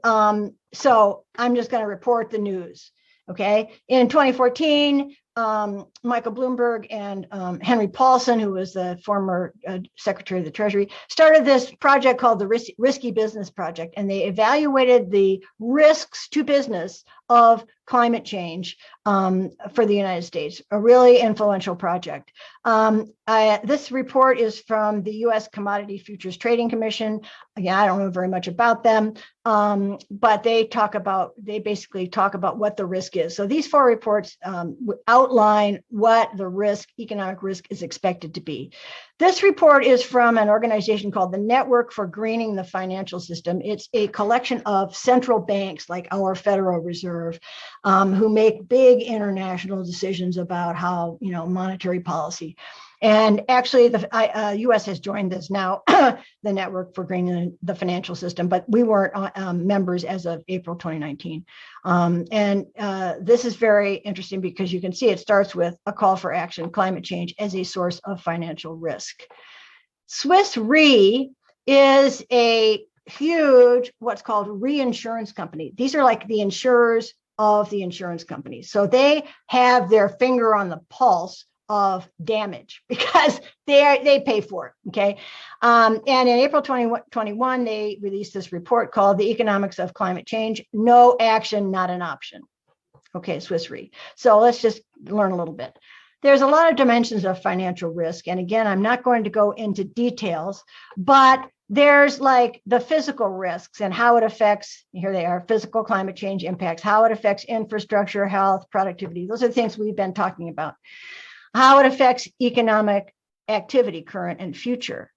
so I'm just going to report the news. Okay. In 2014, Michael Bloomberg and Henry Paulson, who was the former Secretary of the Treasury, started this project called the Risky Business Project, and they evaluated the risks to business of climate change for the United States, a really influential project. This report is from the U.S. Commodity Futures Trading Commission. Again, I don't know very much about them, but they basically talk about what the risk is. So these 4 reports outline what the economic risk is expected to be. This report is from an organization called the Network for Greening the Financial System. It's a collection of central banks like our Federal Reserve, who make big international decisions about how, monetary policy. And actually, the U.S. has joined this now, the Network for Greening the Financial System, but we weren't members as of April 2019. This is very interesting because you can see it starts with a call for action, climate change as a source of financial risk. Swiss Re is a huge, what's called reinsurance company. These are like the insurers of the insurance companies. So they have their finger on the pulse of damage because they pay for it. Okay. And in April 2021, they released this report called The Economics of Climate Change: No Action, Not an Option. Okay, Swiss Re. So let's just learn a little bit. There's a lot of dimensions of financial risk. And again, I'm not going to go into details, but there's like the physical risks and how it affects, here they are, physical climate change impacts, how it affects infrastructure, health, productivity. Those are the things we've been talking about. How it affects economic activity, current and future,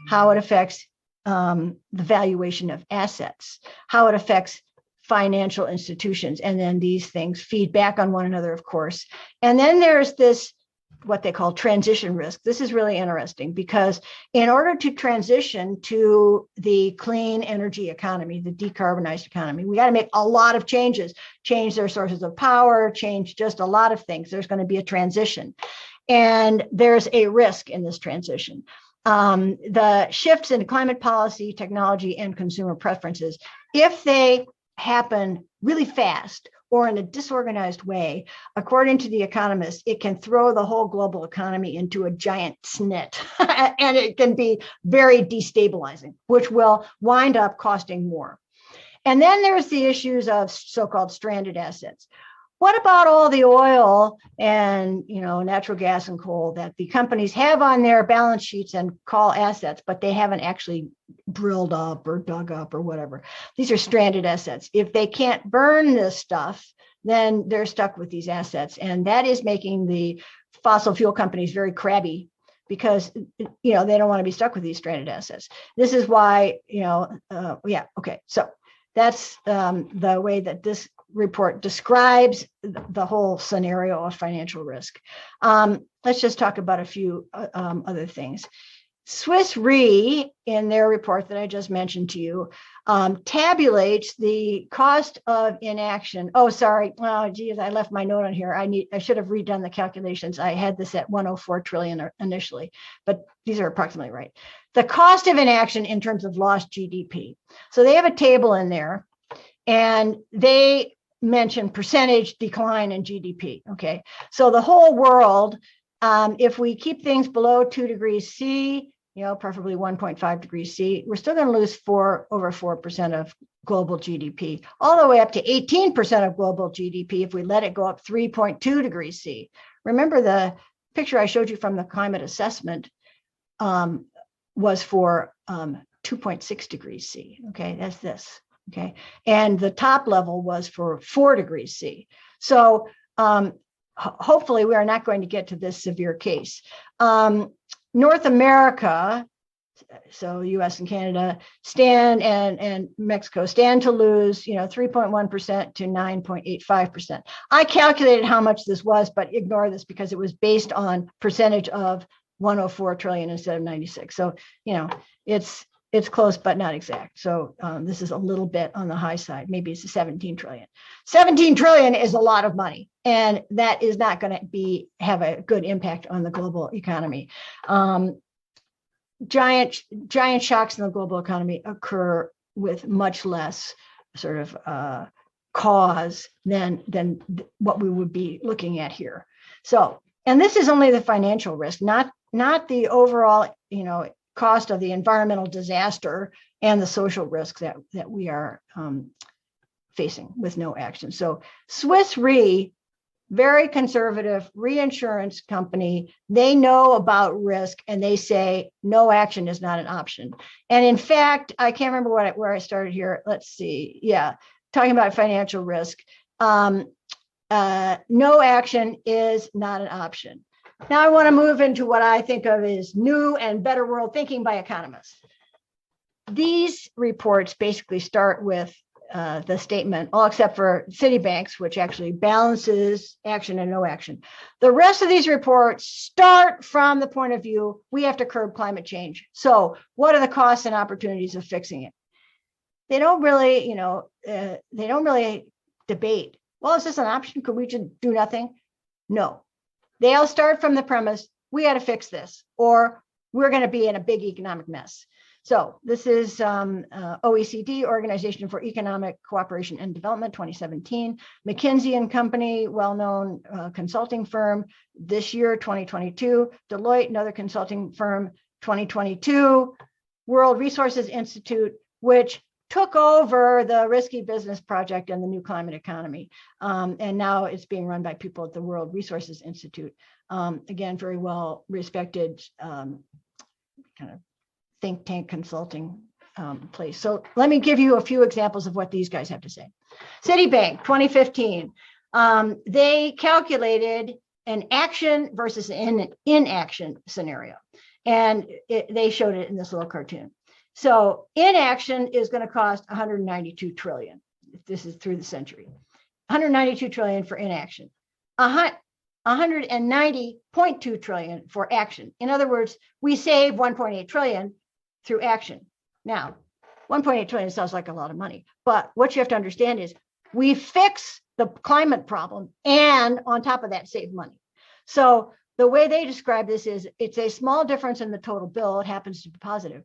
how it affects the valuation of assets, how it affects financial institutions. And then these things feed back on one another, of course. And then there's this, what they call transition risk. This is really interesting because in order to transition to the clean energy economy, the decarbonized economy, we got to make a lot of changes, change their sources of power, change just a lot of things. There's going to be a transition. And there's a risk in this transition. The shifts in climate policy, technology, and consumer preferences, if they happen really fast or in a disorganized way, according to the economists, it can throw the whole global economy into a giant snit. And it can be very destabilizing, which will wind up costing more. And then there's the issues of so-called stranded assets. What about all the oil and natural gas and coal that the companies have on their balance sheets and call assets, but they haven't actually drilled up or dug up or whatever? These are stranded assets. If they can't burn this stuff, then they're stuck with these assets. And that is making the fossil fuel companies very crabby because they don't want to be stuck with these stranded assets. This is why, okay. So that's the way that this report describes the whole scenario of financial risk. Let's just talk about a few other things. Swiss Re, in their report that I just mentioned to you, tabulates the cost of inaction. Oh, sorry. Oh, geez, I left my note on here. I should have redone the calculations. I had this at 104 trillion initially, but these are approximately right. The cost of inaction in terms of lost GDP. So they have a table in there, and they mention percentage decline in GDP. Okay, so the whole world, if we keep things below 2 degrees C, preferably 1.5 degrees C, we're still going to lose over 4% of global GDP, all the way up to 18% of global GDP if we let it go up 3.2 degrees C. Remember the picture I showed you from the climate assessment was for 2.6 degrees C. Okay, that's this. Okay, and the top level was for 4 degrees C. So hopefully we are not going to get to this severe case. North America, so US and Canada, and Mexico stand to lose 3.1% to 9.85%. I calculated how much this was, but ignore this because it was based on percentage of 104 trillion instead of 96. So it's close, but not exact. So this is a little bit on the high side. Maybe it's 17 trillion. 17 trillion is a lot of money, and that is not going to have a good impact on the global economy. giant shocks in the global economy occur with much less sort of cause than what we would be looking at here. So, and this is only the financial risk, not the overall, cost of the environmental disaster and the social risk that we are facing with no action. So Swiss Re, very conservative reinsurance company, they know about risk and they say no action is not an option. And in fact, I can't remember where I started here. Let's see. Yeah, talking about financial risk. No action is not an option. Now I want to move into what I think of as new and better world thinking by economists. These reports basically start with the statement, all except for Citibank's, which actually balances action and no action. The rest of these reports start from the point of view, we have to curb climate change. So what are the costs and opportunities of fixing it? They don't really, they don't really debate, well, is this an option? Could we just do nothing? No. They all start from the premise, we got to fix this, or we're going to be in a big economic mess. So this is OECD, Organization for Economic Cooperation and Development, 2017. McKinsey and Company, well-known consulting firm, this year, 2022. Deloitte, another consulting firm, 2022. World Resources Institute, which took over the Risky Business Project and the New Climate Economy. And now it's being run by people at the World Resources Institute. Again, very well respected kind of think tank consulting place. So let me give you a few examples of what these guys have to say. Citibank, 2015, they calculated an action versus an inaction scenario. And they showed it in this little cartoon. So inaction is going to cost 192 trillion. This is through the century. 192 trillion for inaction. 190.2 trillion for action. In other words, we save 1.8 trillion through action. Now, 1.8 trillion sounds like a lot of money, but what you have to understand is we fix the climate problem and on top of that save money. So the way they describe this is it's a small difference in the total bill. It happens to be positive,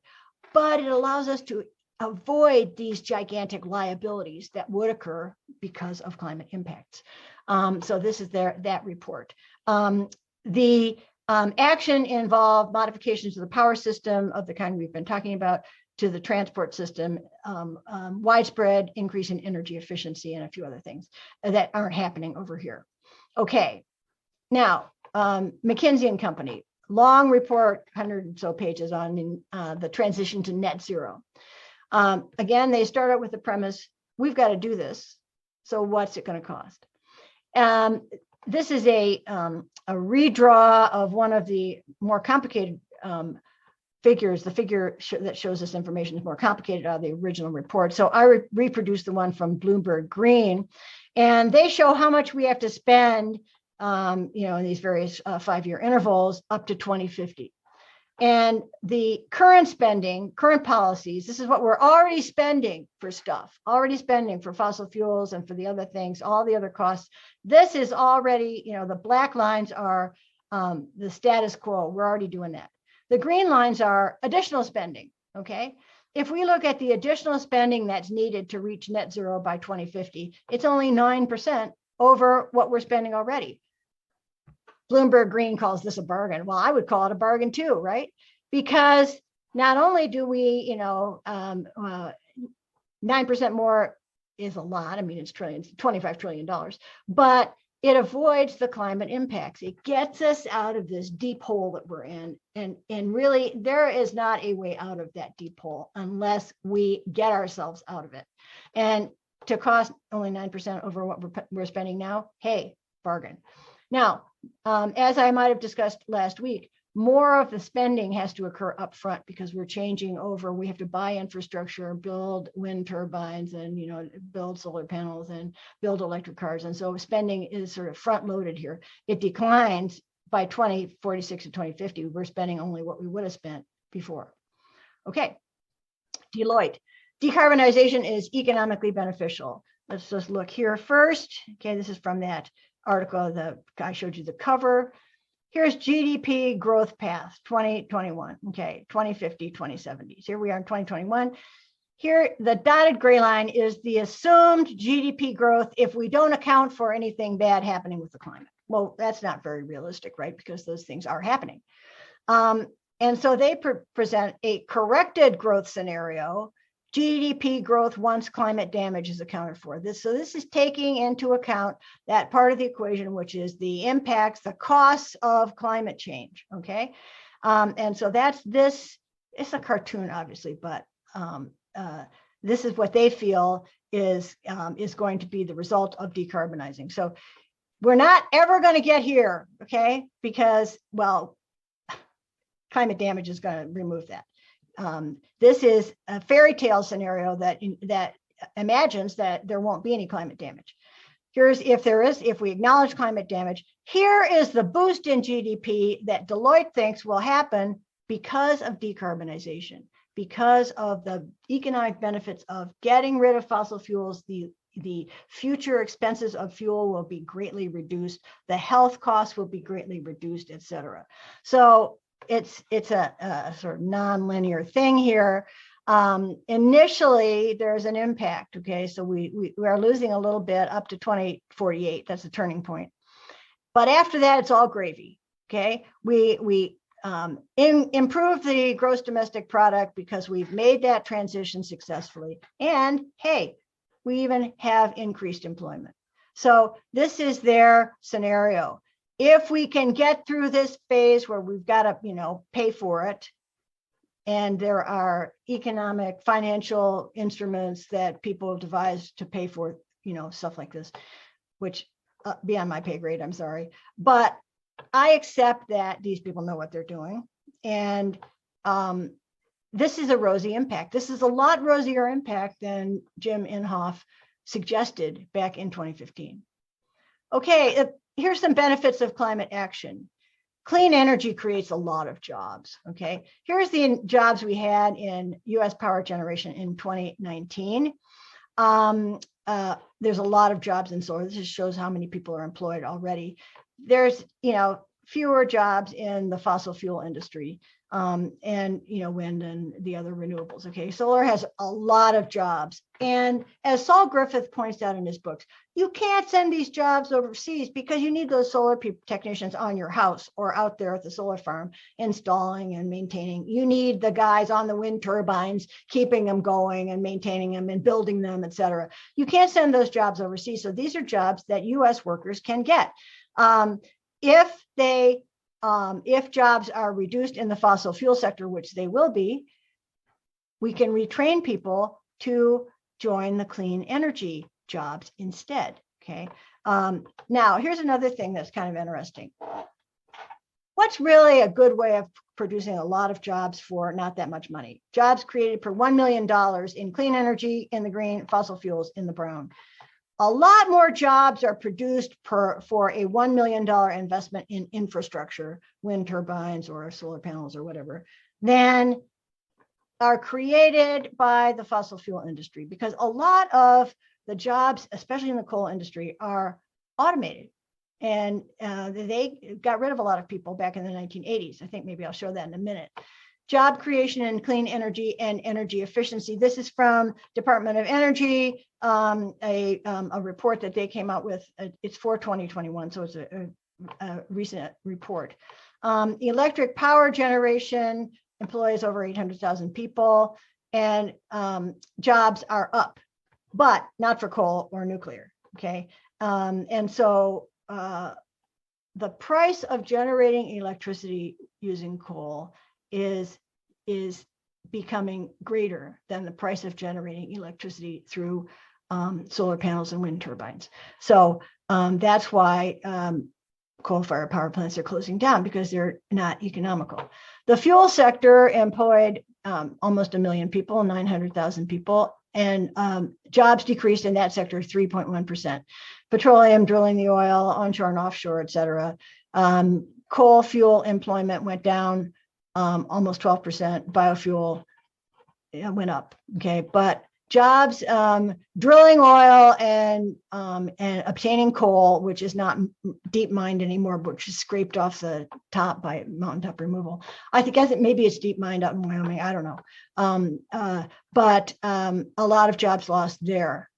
but it allows us to avoid these gigantic liabilities that would occur because of climate impacts. So this is that report. The action involved modifications to the power system of the kind we've been talking about, to the transport system, widespread increase in energy efficiency, and a few other things that aren't happening over here. Okay, now McKinsey and Company, long report, 100 or so pages on the transition to net zero. Again, they start out with the premise, we've got to do this. So what's it going to cost? This is a redraw of one of the more complicated figures. The figure that shows this information is more complicated out of the original report. So I reproduced the one from Bloomberg Green, and they show how much we have to spend in these various 5-year intervals up to 2050. And the current spending, current policies, this is what we're already spending for stuff, already spending for fossil fuels and for the other things, all the other costs. This is already, the black lines are the status quo. We're already doing that. The green lines are additional spending, okay? If we look at the additional spending that's needed to reach net zero by 2050, it's only 9% over what we're spending already. Bloomberg Green calls this a bargain. Well, I would call it a bargain too, right? Because not only do we, 9% more is a lot. I mean, it's trillions, $25 trillion, but it avoids the climate impacts. It gets us out of this deep hole that we're in. And really, there is not a way out of that deep hole unless we get ourselves out of it. And to cost only 9% over what we're spending now, hey, bargain. Now, as I might have discussed last week, more of the spending has to occur up front because we're changing over. We have to buy infrastructure, build wind turbines, and build solar panels and build electric cars. And so spending is sort of front loaded here. It declines by 2046 to 2050. We're spending only what we would have spent before. Okay, Deloitte. Decarbonization is economically beneficial. Let's just look here first. Okay, this is from that article. I showed you the cover. Here's GDP growth path, 2021, okay, 2050, 2070s. Here we are in 2021. Here, the dotted gray line is the assumed GDP growth if we don't account for anything bad happening with the climate. Well, that's not very realistic, right? Because those things are happening. And so they present a corrected growth scenario, GDP growth once climate damage is accounted for. So this is taking into account that part of the equation, which is the impacts, the costs of climate change, okay? And so that's this, it's a cartoon, obviously, but this is what they feel is going to be the result of decarbonizing. So we're not ever going to get here, okay? Because, well, climate damage is going to remove that. This is a fairy tale scenario that imagines that there won't be any climate damage. Here's if we acknowledge climate damage, here is the boost in GDP that Deloitte thinks will happen because of decarbonization, because of the economic benefits of getting rid of fossil fuels. The future expenses of fuel will be greatly reduced. The health costs will be greatly reduced, et cetera. So it's a sort of non-linear thing here. Initially, there's an impact, okay? So we are losing a little bit up to 2048. That's a turning point. But after that, it's all gravy, okay? We improve the gross domestic product because we've made that transition successfully. And hey, we even have increased employment. So this is their scenario. If we can get through this phase where we've got to, pay for it, and there are economic, financial instruments that people have devised to pay for, stuff like this, which beyond my pay grade, I'm sorry. But I accept that these people know what they're doing. And this is a rosy impact. This is a lot rosier impact than Jim Inhofe suggested back in 2015. Okay, here's some benefits of climate action. Clean energy creates a lot of jobs, okay? Here's the jobs we had in US power generation in 2019. There's a lot of jobs in solar. This just shows how many people are employed already. There's, fewer jobs in the fossil fuel industry and, wind and the other renewables, okay? Solar has a lot of jobs. And as Saul Griffith points out in his books, you can't send these jobs overseas because you need those solar technicians on your house or out there at the solar farm installing and maintaining. You need the guys on the wind turbines, keeping them going and maintaining them and building them, et cetera. You can't send those jobs overseas. So these are jobs that US workers can get. If jobs are reduced in the fossil fuel sector, which they will be, we can retrain people to join the clean energy jobs instead, okay? Now, here's another thing that's kind of interesting. What's really a good way of producing a lot of jobs for not that much money? Jobs created per $1 million in clean energy in the green, fossil fuels in the brown. A lot more jobs are produced for a $1 million investment in infrastructure, wind turbines or solar panels or whatever, than are created by the fossil fuel industry, because a lot of the jobs, especially in the coal industry, are automated. And they got rid of a lot of people back in the 1980s. I think maybe I'll show that in a minute. Job creation in clean energy and energy efficiency. This is from Department of Energy, a report that they came out with. It's for 2021, so it's a recent report. Electric power generation employs over 800,000 people, and jobs are up, but not for coal or nuclear, okay? And so the price of generating electricity using coal is becoming greater than the price of generating electricity through solar panels and wind turbines. So that's why coal-fired power plants are closing down, because they're not economical. The fuel sector employed almost 1 million people, 900,000 people, and jobs decreased in that sector 3.1%. Petroleum, drilling the oil, onshore and offshore, et cetera. Coal fuel employment went down almost 12%. Biofuel went up, okay? But jobs drilling oil and obtaining coal, which is not deep mined anymore, which is scraped off the top by mountaintop removal. I guess maybe it's deep mined out in Wyoming. I don't know. But a lot of jobs lost there.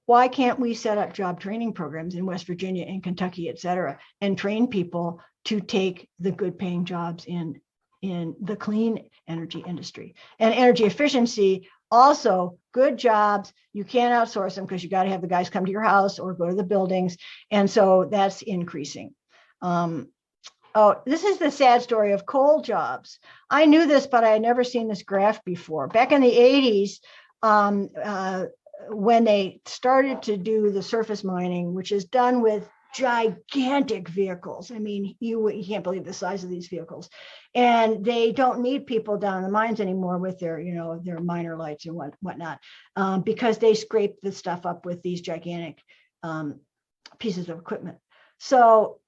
Why can't we set up job training programs in West Virginia and Kentucky, et cetera, and train people to take the good paying jobs in the clean energy industry? And energy efficiency, also good jobs. You can't outsource them because you got to have the guys come to your house or go to the buildings. And so that's increasing. Oh, this is the sad story of coal jobs. I knew this, but I had never seen this graph before. Back in the 80s, when they started to do the surface mining, which is done with gigantic vehicles. I mean, you can't believe the size of these vehicles. And they don't need people down in the mines anymore with their, their miner lights and whatnot, because they scrape the stuff up with these gigantic pieces of equipment. So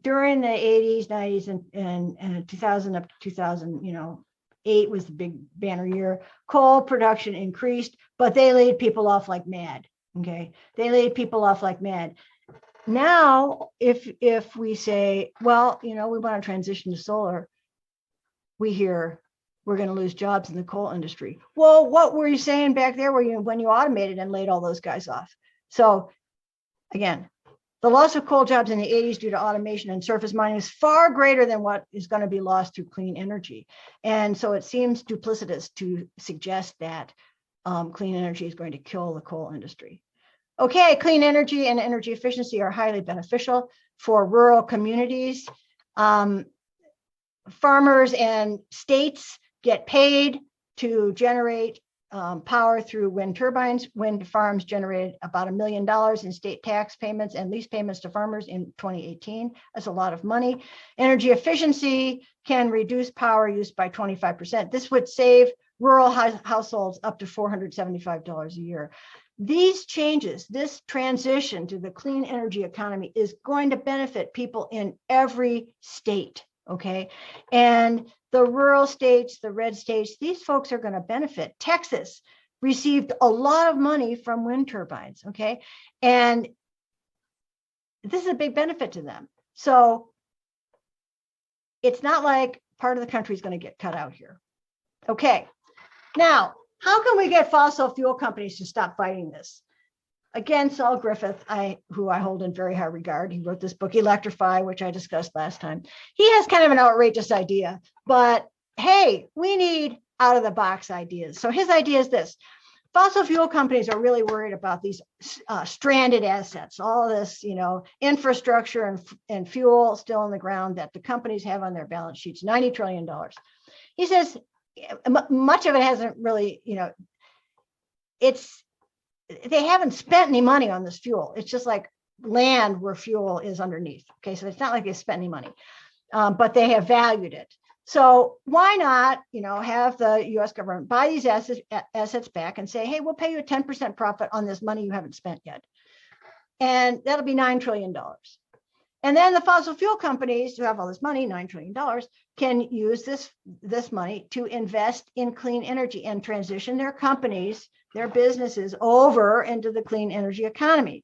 during the 80s, 90s, and 2000 up to 2008 was the big banner year. Coal production increased, but they laid people off like mad. Okay, they laid people off like mad. Now, if we say, well, we want to transition to solar, we hear we're going to lose jobs in the coal industry. Well, what were you saying back there when you automated and laid all those guys off? So again, the loss of coal jobs in the 80s due to automation and surface mining is far greater than what is going to be lost through clean energy. And so it seems duplicitous to suggest that clean energy is going to kill the coal industry. Okay, clean energy and energy efficiency are highly beneficial for rural communities. Farmers and states get paid to generate power through wind turbines. Wind farms generated about $1 million in state tax payments and lease payments to farmers in 2018. That's a lot of money. Energy efficiency can reduce power use by 25%. This would save rural households up to $475 a year. These changes, this transition to the clean energy economy is going to benefit people in every state, okay? And the rural states, the red states, these folks are going to benefit. Texas received a lot of money from wind turbines, okay? And this is a big benefit to them. So it's not like part of the country is going to get cut out here. Okay, now, how can we get fossil fuel companies to stop fighting this? Again, Saul Griffith, who I hold in very high regard, he wrote this book, Electrify, which I discussed last time. He has kind of an outrageous idea, but hey, we need out of the box ideas. So his idea is this: fossil fuel companies are really worried about these stranded assets, all this, infrastructure and fuel still in the ground that the companies have on their balance sheets, $90 trillion. He says much of it hasn't really, they haven't spent any money on this fuel. It's just like land where fuel is underneath. Okay, so it's not like they spent any money, but they have valued it. So why not, have the U.S. government buy these assets back and say, hey, we'll pay you a 10% profit on this money you haven't spent yet. And that'll be $9 trillion. And then the fossil fuel companies who have all this money, $9 trillion, can use this money to invest in clean energy and transition their companies, their businesses over into the clean energy economy.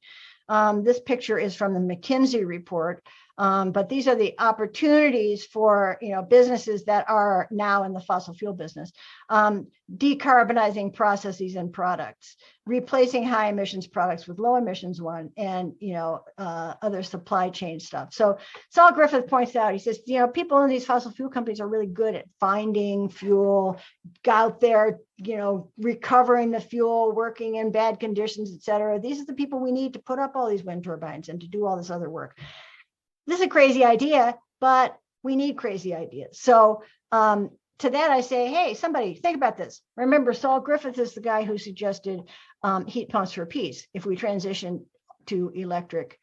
This picture is from the McKinsey report, but these are the opportunities for businesses that are now in the fossil fuel business. Decarbonizing processes and products, replacing high emissions products with low emissions one, and other supply chain stuff. So Saul Griffith points out, he says, people in these fossil fuel companies are really good at finding fuel, out there, recovering the fuel, working in bad conditions, et cetera. These are the people we need to put up all these wind turbines and to do all this other work. This is a crazy idea, but we need crazy ideas. So to that, I say, hey, somebody think about this. Remember, Saul Griffith is the guy who suggested heat pumps for peace. If we transition to electric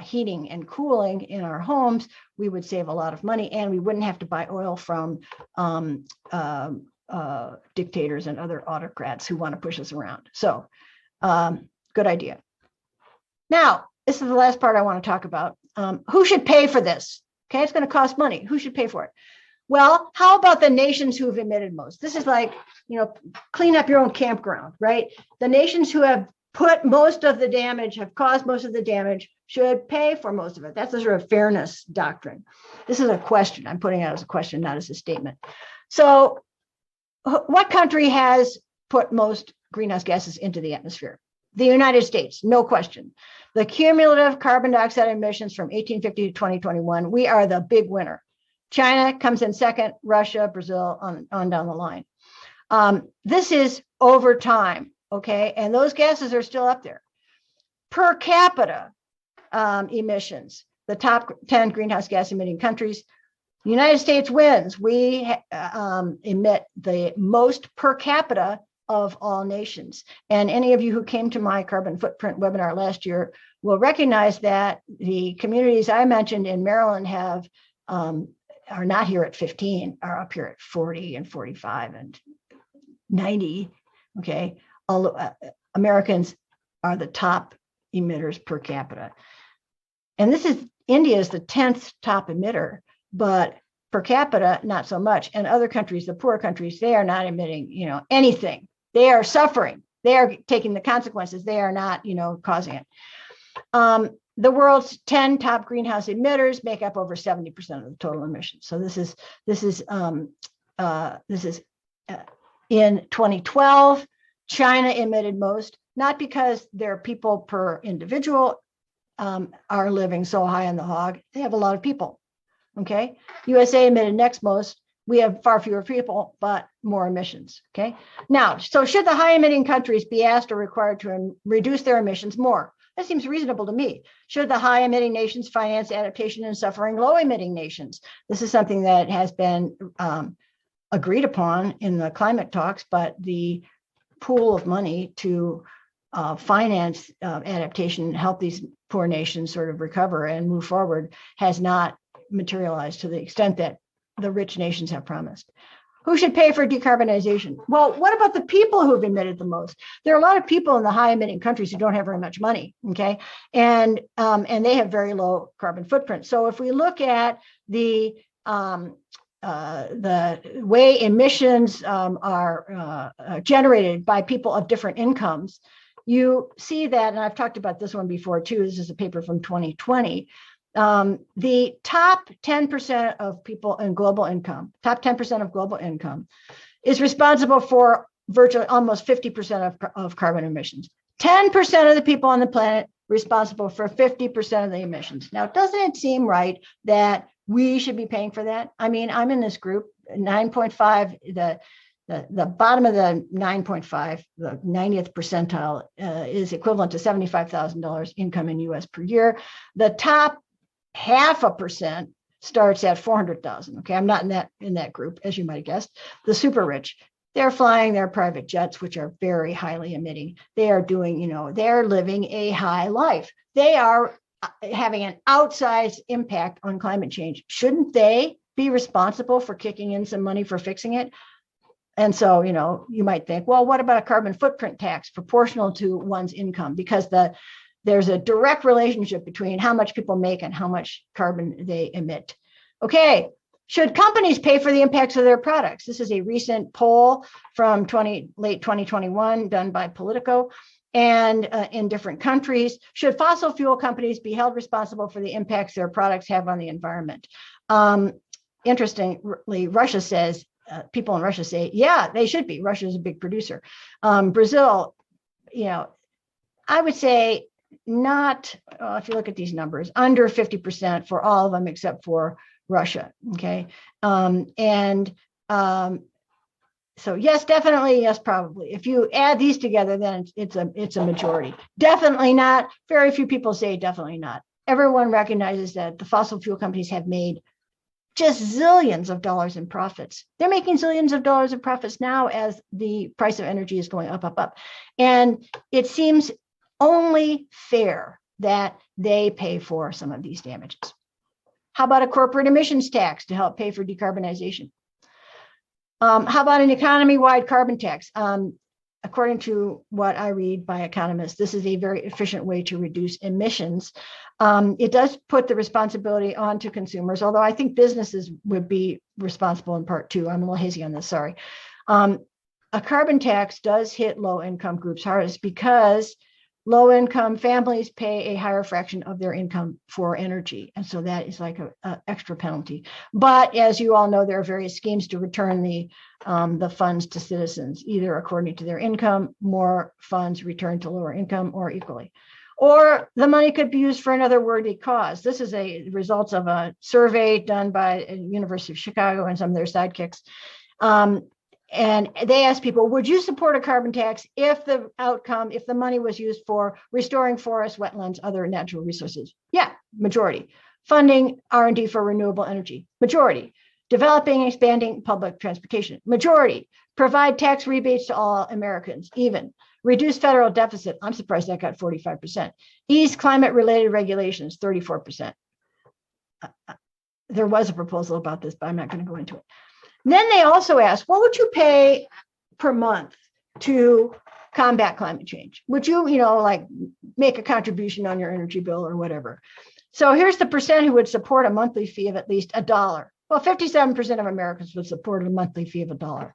heating and cooling in our homes, we would save a lot of money, and we wouldn't have to buy oil from dictators and other autocrats who want to push us around. So good idea. Now, this is the last part I want to talk about. Who should pay for this? Okay, it's going to cost money. Who should pay for it? Well, how about the nations who've emitted most? This is like, clean up your own campground, right? The nations who have put most of the damage, have caused most of the damage, should pay for most of it. That's a sort of fairness doctrine. This is a question. I'm putting it as a question, not as a statement. So what country has put most greenhouse gases into the atmosphere? The United States, no question. The cumulative carbon dioxide emissions from 1850 to 2021, we are the big winner. China comes in second, Russia, Brazil, on down the line. This is over time, okay? And those gases are still up there. Per capita emissions, the top 10 greenhouse gas emitting countries, the United States wins. We emit the most per capita of all nations. And any of you who came to my carbon footprint webinar last year will recognize that the communities I mentioned in Maryland have are not here at 15, are up here at 40 and 45 and 90. Okay, Americans are the top emitters per capita. And India is the 10th top emitter, but per capita, not so much. And other countries, the poor countries, they are not emitting, anything. They are suffering. They are taking the consequences. They are not, causing it. The world's 10 top greenhouse emitters make up over 70% of the total emissions. So this is in 2012, China emitted most, not because their people per individual are living so high on the hog. They have a lot of people. Okay, USA emitted next most. We have far fewer people, but more emissions. Okay, now, so should the high emitting countries be asked or required to reduce their emissions more? That seems reasonable to me. Should the high emitting nations finance adaptation in suffering low emitting nations? This is something that has been agreed upon in the climate talks, but the pool of money to finance adaptation and help these poor nations sort of recover and move forward has not materialized to the extent that the rich nations have promised. Who should pay for decarbonization? Well, what about the people who've emitted the most? There are a lot of people in the high emitting countries who don't have very much money, okay? And they have very low carbon footprint. So if we look at the way emissions are generated by people of different incomes, you see that, and I've talked about this one before too, this is a paper from 2020, the top 10% of people in global income, top 10% of global income is responsible for virtually almost 50% of carbon emissions. 10% of the people on the planet responsible for 50% of the emissions. Now, doesn't it seem right that we should be paying for that? I mean, I'm in this group, 9.5, the bottom of the 9.5, the 90th percentile is equivalent to $75,000 income in US per year. The top 0.5% starts at 400,000. Okay, I'm not in that group, as you might have guessed. The super rich, they're flying their private jets, which are very highly emitting. They are doing, they're living a high life. They are having an outsized impact on climate change. Shouldn't they be responsible for kicking in some money for fixing it? And so, you might think, well, what about a carbon footprint tax proportional to one's income? Because there's a direct relationship between how much people make and how much carbon they emit. Okay, should companies pay for the impacts of their products? This is a recent poll from late 2021 done by Politico and in different countries. Should fossil fuel companies be held responsible for the impacts their products have on the environment? Interestingly, Russia says, people in Russia say, yeah, they should be. Russia is a big producer. Brazil, I would say not, if you look at these numbers, under 50% for all of them except for Russia, okay? So yes, definitely, yes, probably. If you add these together, then it's a majority. Definitely not. Very few people say definitely not. Everyone recognizes that the fossil fuel companies have made just zillions of dollars in profits. They're making zillions of dollars in profits now as the price of energy is going up, up, up. And it seems only fair that they pay for some of these damages. How about a corporate emissions tax to help pay for decarbonization? How about an economy-wide carbon tax? According to what I read by economists, this is a very efficient way to reduce emissions. It does put the responsibility onto consumers, although I think businesses would be responsible in part too. I'm a little hazy on this, sorry. A carbon tax does hit low-income groups hardest because low-income families pay a higher fraction of their income for energy. And so that is like an extra penalty. But as you all know, there are various schemes to return the funds to citizens, either according to their income, more funds returned to lower income, or equally. Or the money could be used for another worthy cause. This is a result of a survey done by the University of Chicago and some of their sidekicks. And they asked people, would you support a carbon tax if the money was used for restoring forests, wetlands, other natural resources? Yeah, majority. Funding R&D for renewable energy, majority. Developing and expanding public transportation, majority. Provide tax rebates to all Americans, even. Reduce federal deficit, I'm surprised that got 45%. Ease climate-related regulations, 34%. There was a proposal about this, but I'm not going to go into it. Then they also asked, what would you pay per month to combat climate change? Would you, like make a contribution on your energy bill or whatever? So here's the percent who would support a monthly fee of at least $1. Well, 57% of Americans would support a monthly fee of $1.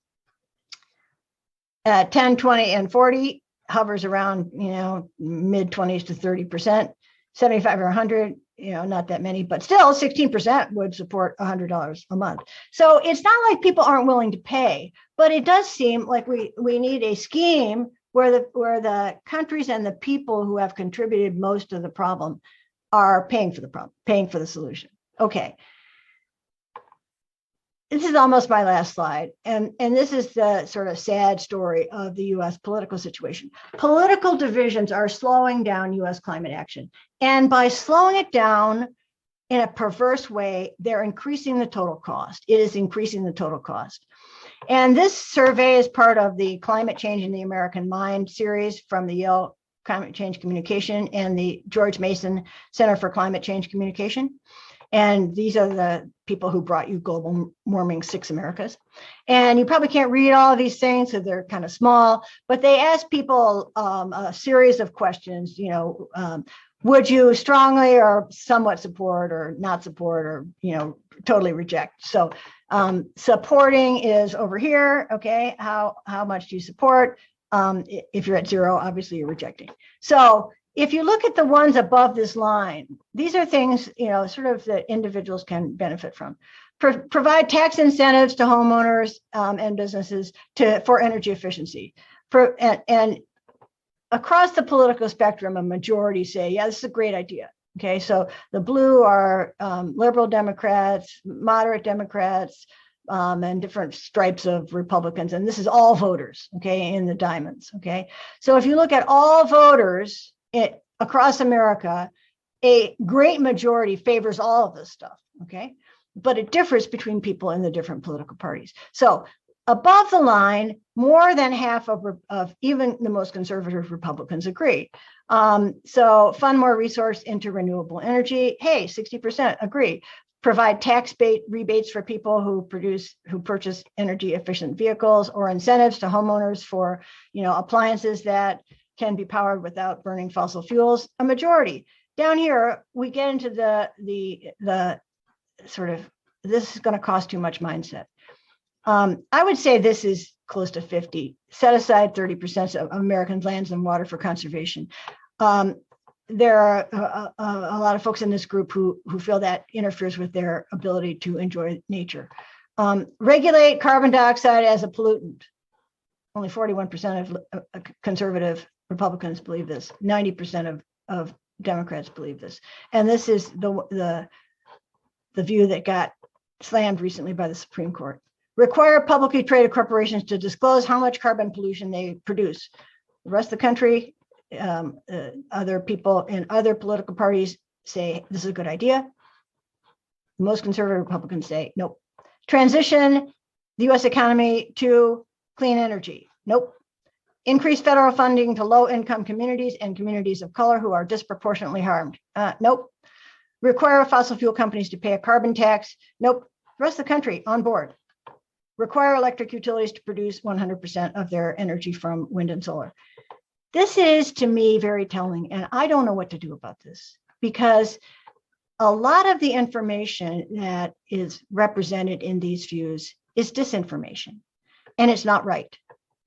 10, 20, and 40 hovers around, mid 20s to 30%. 75 or 100, not that many, but still 16% would support $100 a month. So it's not like people aren't willing to pay, but it does seem like we need a scheme where the countries and the people who have contributed most of the problem are paying for the problem, paying for the solution. Okay. This is almost my last slide. And this is the sort of sad story of the US political situation. Political divisions are slowing down US climate action. And by slowing it down in a perverse way, they're increasing the total cost. It is increasing the total cost. And this survey is part of the Climate Change in the American Mind series from the Yale Climate Change Communication and the George Mason Center for Climate Change Communication. And these are the people who brought you Global Warming 6 Americas. And you probably can't read all of these things, so they're kind of small, but they ask people a series of questions, would you strongly or somewhat support or not support or, totally reject? So supporting is over here, okay? How much do you support? If you're at 0, obviously you're rejecting. So if you look at the ones above this line, these are things, sort of that individuals can benefit from. Provide tax incentives to homeowners and businesses for energy efficiency. And across the political spectrum, a majority say, yeah, this is a great idea. Okay, so the blue are liberal Democrats, moderate Democrats, and different stripes of Republicans. And this is all voters, okay, in the diamonds, okay? So if you look at all voters, across America, a great majority favors all of this stuff, okay? But it differs between people in the different political parties. So above the line, more than half of even the most conservative Republicans agree. So fund more resource into renewable energy. Hey, 60% agree. Provide tax rebates for people who purchase energy efficient vehicles, or incentives to homeowners for, appliances that can be powered without burning fossil fuels, a majority. Down here, we get into the sort of, this is going to cost too much mindset. I would say this is close to 50. Set aside 30% of American lands and water for conservation. There are a lot of folks in this group who feel that interferes with their ability to enjoy nature. Regulate carbon dioxide as a pollutant. Only 41% of conservative Republicans believe this. 90% of Democrats believe this. And this is the view that got slammed recently by the Supreme Court. Require publicly traded corporations to disclose how much carbon pollution they produce. The rest of the country, other people in other political parties say this is a good idea. Most conservative Republicans say nope. Transition the US economy to clean energy. Nope. Increase federal funding to low-income communities and communities of color who are disproportionately harmed. Nope. Require fossil fuel companies to pay a carbon tax. Nope. The rest of the country on board. Require electric utilities to produce 100% of their energy from wind and solar. This is, to me, very telling, and I don't know what to do about this. because a lot of the information that is represented in these views is disinformation, and it's not right.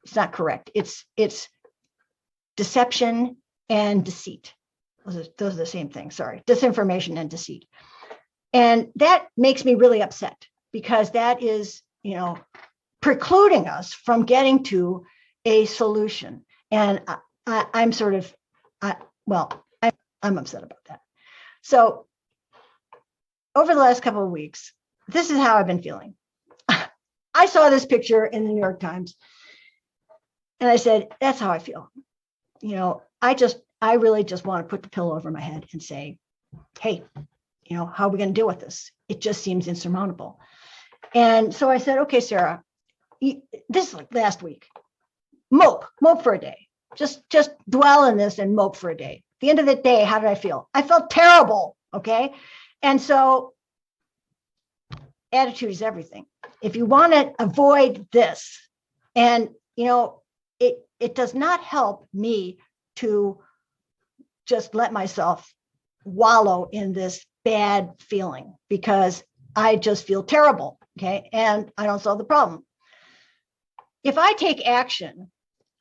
It's not correct. It's deception and deceit. Those are the same thing. Sorry, disinformation and deceit. And that makes me really upset, because that is, precluding us from getting to a solution. And I'm sort of, I'm upset about that. So over the last couple of weeks, this is how I've been feeling. I saw this picture in the New York Times, and I said, that's how I feel. I really just want to put the pillow over my head and say, hey, how are we going to deal with this? It just seems insurmountable. And so I said, okay, Sarah, this is like last week. Mope for a day. Just dwell in this and mope for a day. At the end of the day, how did I feel? I felt terrible. Okay. And so attitude is everything. If you want to avoid this, and it does not help me to just let myself wallow in this bad feeling, because I just feel terrible. Okay. And I don't solve the problem. If I take action,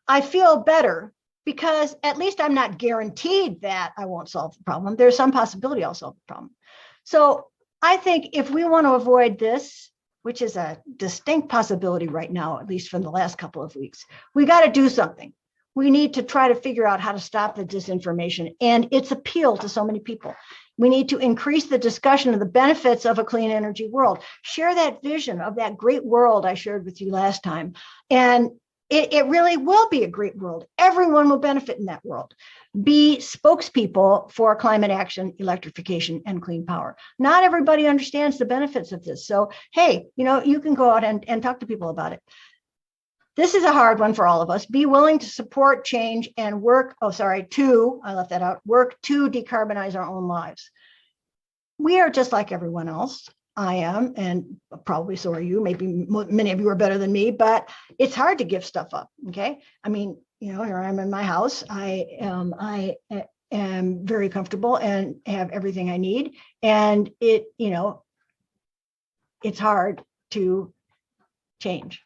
I feel better, because at least I'm not guaranteed that I won't solve the problem. There's some possibility I'll solve the problem. So I think if we want to avoid this, which is a distinct possibility right now, at least from the last couple of weeks, we got to do something. We need to try to figure out how to stop the disinformation and its appeal to so many people. We need to increase the discussion of the benefits of a clean energy world. Share that vision of that great world I shared with you last time. And it really will be a great world. Everyone will benefit in that world. Be spokespeople for climate action, electrification, and clean power. Not everybody understands the benefits of this. So, hey, you can go out and talk to people about it. This is a hard one for all of us. Be willing to support change and work to decarbonize our own lives. We are just like everyone else. I am, and probably so are you. Maybe many of you are better than me, but it's hard to give stuff up. Okay. I mean, here I am in my house. I am very comfortable and have everything I need. And it's hard to change.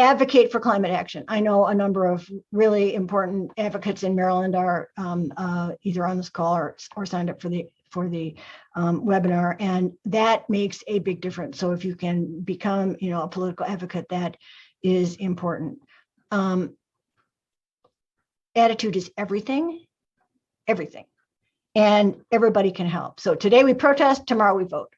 Advocate for climate action. I know a number of really important advocates in Maryland are either on this call or signed up for the webinar, and that makes a big difference. So if you can become, a political advocate, that is important. Attitude is everything, and everybody can help. So today we protest, tomorrow we vote.